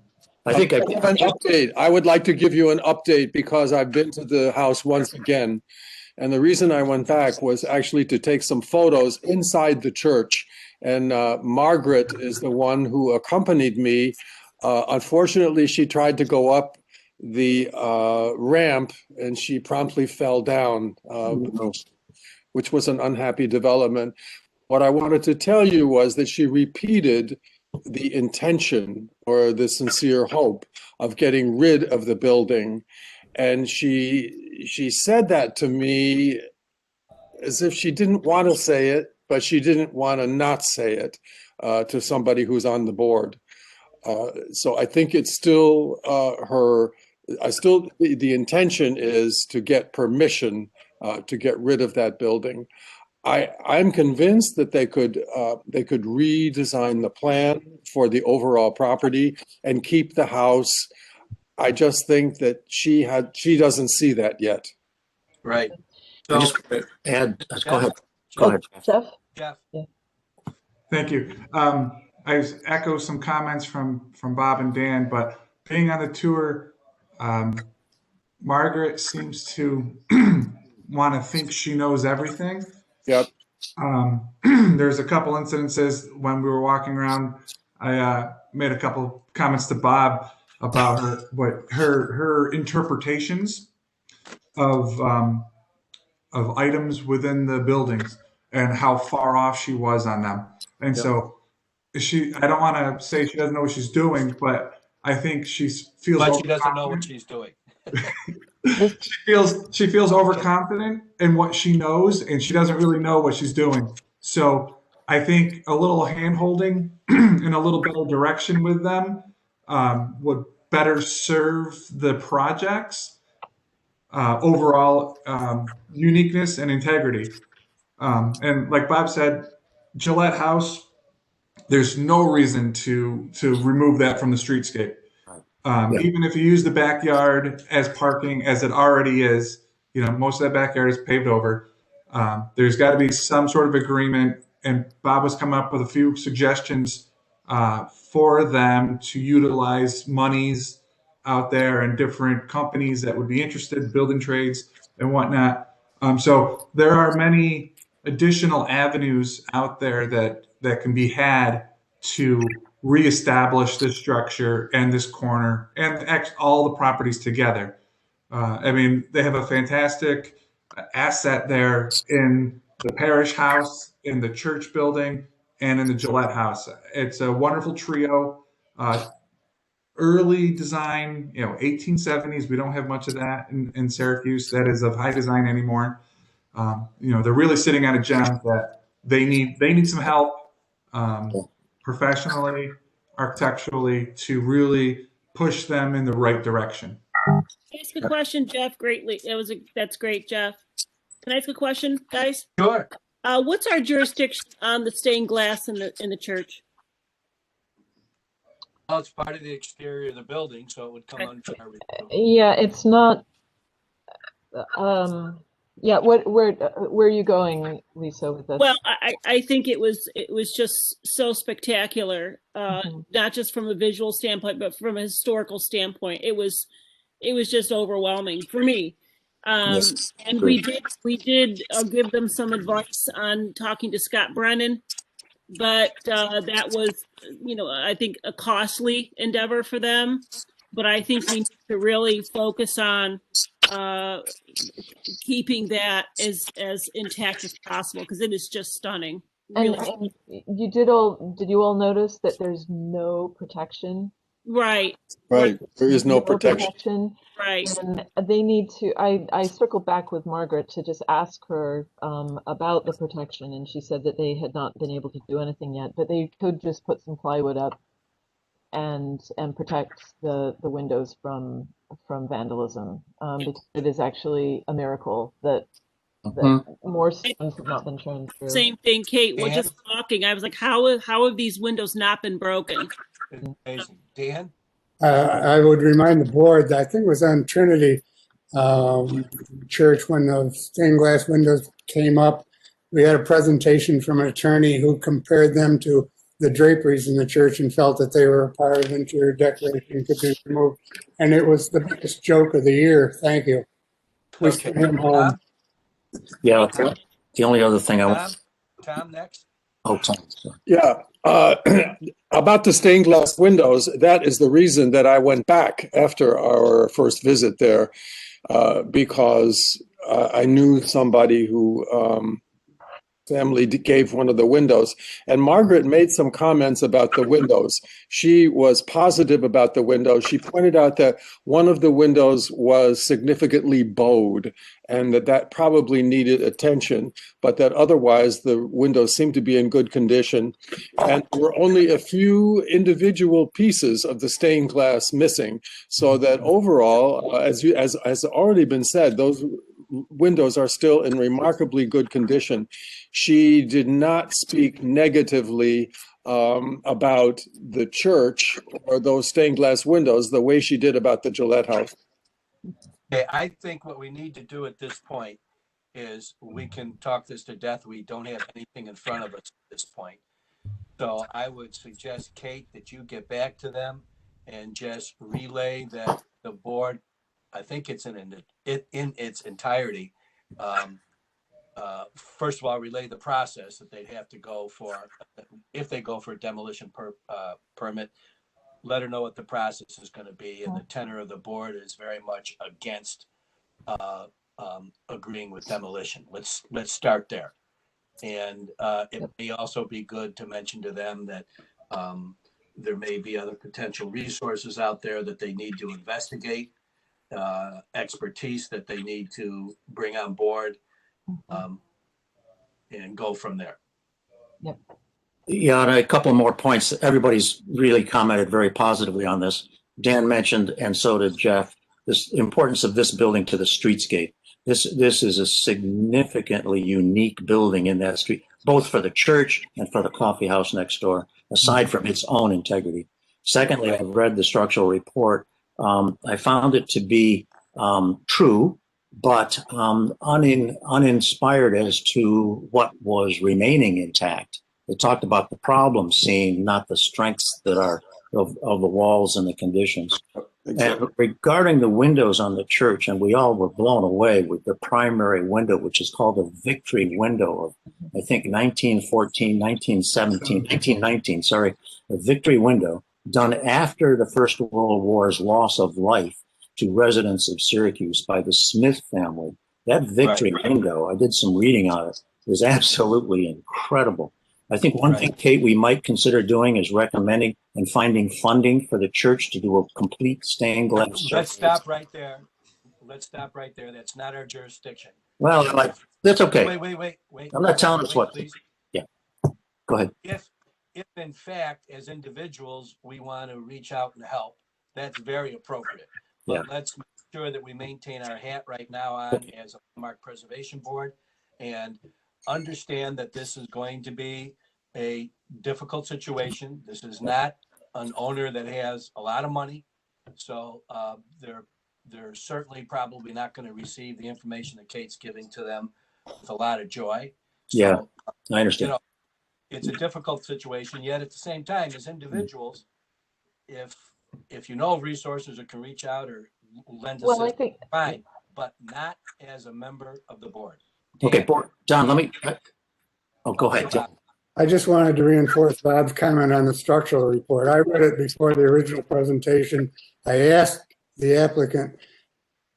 F: I have an update. I would like to give you an update because I've been to the house once again. And the reason I went back was actually to take some photos inside the church. And Margaret is the one who accompanied me. Unfortunately, she tried to go up the ramp and she promptly fell down, which was an unhappy development. What I wanted to tell you was that she repeated the intention or the sincere hope of getting rid of the building. And she said that to me as if she didn't want to say it, but she didn't want to not say it to somebody who's on the board. So I think it's still the intention is to get permission to get rid of that building. I'm convinced that they could redesign the plan for the overall property and keep the house. I just think that she doesn't see that yet.
B: Right.
D: I just add. Go ahead.
B: Jeff.
A: Yeah.
J: Thank you. I echo some comments from Bob and Dan, but being on the tour, Margaret seems to want to think she knows everything.
F: Yep.
J: There's a couple incidences when we were walking around. I made a couple comments to Bob about her interpretations of items within the buildings and how far off she was on them. And
D: Yep.
J: so I don't want to say she doesn't know what she's doing, but I think she feels
B: But she doesn't know what
J: overconfident.
B: she's doing.
J: She feels overconfident in what she knows, and she doesn't really know what she's doing. So I think a little hand-holding and a little better direction with them would better serve the project's overall uniqueness and integrity. And like Bob said, Gillette House, there's no reason to remove that from the streetscape.
D: Yeah.
J: Even if you use the backyard as parking, as it already is, most of that backyard is paved over. There's got to be some sort of agreement. And Bob was coming up with a few suggestions for them to utilize monies out there and different companies that would be interested, building trades and whatnot. So there are many additional avenues out there that can be had to reestablish this structure and this corner and all the properties together. I mean, they have a fantastic asset there in the parish house, in the church building, and in the Gillette house. It's a wonderful trio. Early design, 1870s. We don't have much of that in Syracuse that is of high design anymore. They're really sitting on a gem that they need some help professionally, architecturally, to really push them in the right direction.
M: Can I ask a question, Jeff? Greatly, that's great, Jeff. Can I ask a question, guys?
B: Sure.
M: What's our jurisdiction on the stained glass in the church?
B: Well, it's part of the exterior of the building, so it would come under our review.
A: Yeah, it's not. Yeah, where are you going, Lisa, with this?
M: Well, I think it was just so spectacular, not just from a visual standpoint, but from a historical standpoint. It was just overwhelming for me.
D: Yes,
M: And
D: agreed.
M: we did give them some advice on talking to Scott Brennan, but that was, I think a costly endeavor for them. But I think we need to really focus on keeping that as intact as possible, because it is just stunning. Really.
A: And did you all notice that there's no protection?
M: Right.
F: Right. There is no protection.
M: Right.
A: And they need to, I circled back with Margaret to just ask her about the protection, and she said that they had not been able to do anything yet, but they could just put some plywood up and protect the windows from vandalism, because it is actually a miracle that more stones have not been shown through.
M: Same thing, Kate. We're just talking. I was like, how have these windows not been broken?
B: Amazing. Dan?
G: I would remind the board that I think it was on Trinity Church when the stained glass windows came up. We had a presentation from an attorney who compared them to the draperies in the church and felt that they were a part of interior decoration, could be removed. And it was the biggest joke of the year. Thank you. We sent him home.
D: Yeah, the only other thing I want.
B: Tom, next.
D: Oh, Tom. Sorry.
F: Yeah. About the stained glass windows, that is the reason that I went back after our first visit there, because I knew somebody who family gave one of the windows, and Margaret made some comments about the windows. She was positive about the windows. She pointed out that one of the windows was significantly bowed and that probably needed attention, but that otherwise the windows seemed to be in good condition. And there were only a few individual pieces of the stained glass missing, so that overall, as already been said, those windows are still in remarkably good condition. She did not speak negatively about the church or those stained glass windows the way she did about the Gillette house.
B: Okay, I think what we need to do at this point is we can talk this to death. We don't have anything in front of us at this point. So I would suggest, Kate, that you get back to them and just relay that the board, I think it's in its entirety, first of all, relay the process that they'd have to go for, if they go for a demolition permit, let her know what the process is going to be. And the tenor of the board is very much against agreeing with demolition. Let's start there. And it may also be good to mention to them that there may be other potential resources out there that they need to investigate, expertise that they need to bring on board, and go from there.
A: Yep.
D: Yeah, and a couple more points. Everybody's really commented very positively on this. Dan mentioned, and so did Jeff, this importance of this building to the streetscape. This is a significantly unique building in that street, both for the church and for the coffee house next door, aside from its own integrity. Secondly, I've read the structural report. I found it to be true, but uninspired as to what was remaining intact. They talked about the problem scene, not the strengths that are of the walls and the conditions. Exactly. And regarding the windows on the church, and we all were blown away with the primary window, which is called a Victory window of, I think, 1914, 1917, 1919, sorry, a Victory window done after the First World War's loss of life to residents of Syracuse by the Smith family. That Victory window, I did some reading on it, is absolutely incredible. I think one thing, Kate, we might consider doing is recommending and finding funding for the church to do a complete stained glass.
B: Let's stop right there. Let's stop right there. That's not our jurisdiction.
D: Well, that's okay.
B: Wait.
D: I'm not telling us what.
B: Please.
D: Yeah. Go ahead.
B: If in fact, as individuals, we want to reach out and help, that's very appropriate. But let's make sure that we maintain our hat right now on as a landmark preservation board, and understand that this is going to be a difficult situation. This is not an owner that has a lot of money. So they're certainly probably not going to receive the information that Kate's giving to them with a lot of joy. So,
D: yeah, I understand.
B: You know, it's a difficult situation, yet at the same time, as individuals, if you know of resources or can reach out or lend assistance, fine, but not as a member of the board.
D: Okay, John, let me, go ahead, John.
G: I just wanted to reinforce Bob's comment on the structural report. I read it before the original presentation. I asked the applicant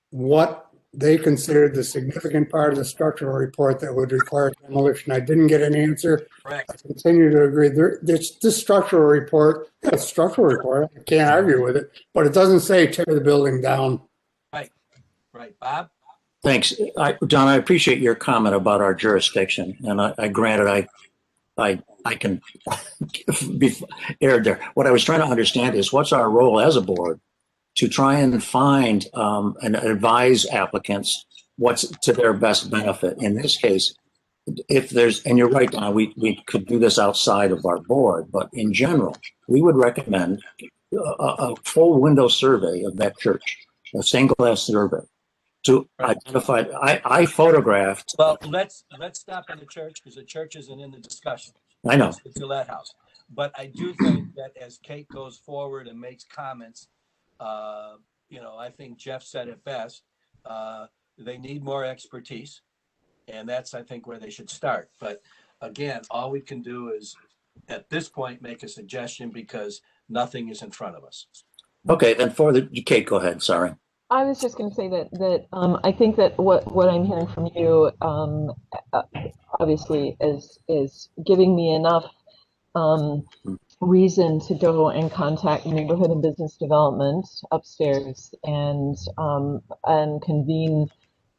G: what they considered the significant part of the structural report that would require demolition. I didn't get an answer.
B: Correct.
G: I continue to agree. This structural report, I can't argue with it, but it doesn't say tear the building down.
B: Right. Bob?
D: Thanks. John, I appreciate your comment about our jurisdiction. And I granted, I can be aired there. What I was trying to understand is what's our role as a board to try and find and advise applicants what's to their best benefit. In this case, if there's, and you're right, Don, we could do this outside of our board, but in general, we would recommend a full window survey of that church, a stained glass survey. To identify, I photographed.
B: Well, let's stop on the church because the church isn't in the discussion.
D: I know.
B: It's the Gillette House. But I do think that as Kate goes forward and makes comments, I think Jeff said it best. They need more expertise. And that's, I think, where they should start. But again, all we can do is, at this point, make a suggestion because nothing is in front of us.
D: Okay, then Kate, go ahead. Sorry.
A: I was just going to say that I think that what I'm hearing from you, obviously, is giving me enough reason to go and contact neighborhood and business development upstairs and convene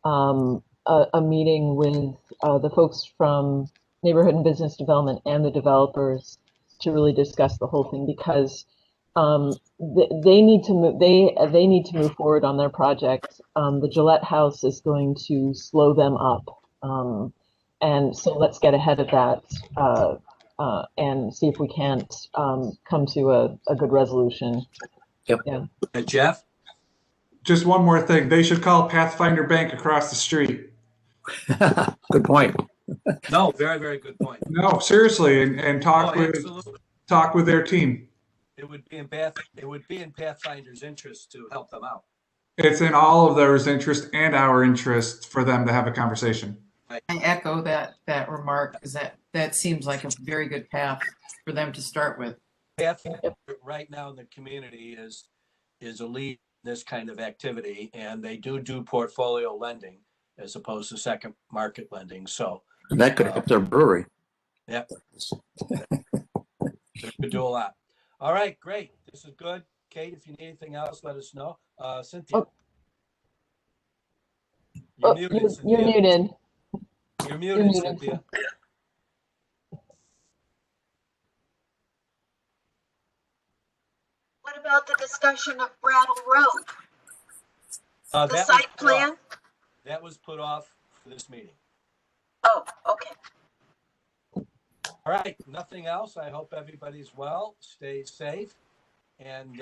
A: a meeting with the folks from neighborhood and business development and the developers to really discuss the whole thing, because they need to move. They need to move forward on their project. The Gillette House is going to slow them up, and so let's get ahead of that and see if we can't come to a good resolution.
D: Yep.
A: Yeah.
B: Jeff?
J: Just one more thing. They should call Pathfinder Bank across the street.
D: Good point.
B: No, very, very good point.
J: No, seriously, and talk with their team.
B: It would be in Pathfinder's interest to help them out.
J: It's in all of theirs interest and our interest for them to have a conversation.
I: I echo that remark, because that seems like a very good path for them to start with.
B: Path right now in the community is a lead in this kind of activity, and they do portfolio lending as opposed to second market lending. So
D: And that could help their brewery.
B: yeah, they could do a lot. All right, great. This is good. Kate, if you need anything else, let us know. Cynthia.
A: Oh.
B: You're muted, Cynthia.
A: You're muted.
B: You're muted, Cynthia.
E: What about the discussion of Brattle Road? The
B: That
E: site plan?
B: That was put off for this meeting.
E: Oh, okay.
B: All right, nothing else. I hope everybody's well. Stay safe. And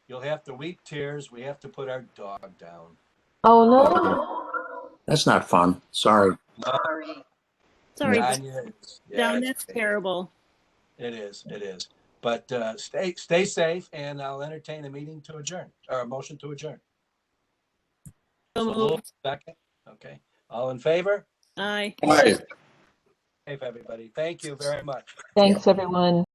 B: you'll have to weep tears. We have to put our dog down.
A: Oh, no.
D: That's not fun. Sorry.
E: Sorry.
M: Sorry,
B: Yeah,
M: that's terrible.
B: it is. It is. But stay safe, and I'll entertain a meeting to adjourn, or a motion to adjourn.
M: So moved.
B: Second. Okay. All in favor?
M: Aye.
F: Aye.
B: Safe, everybody. Thank you very much.
A: Thanks, everyone.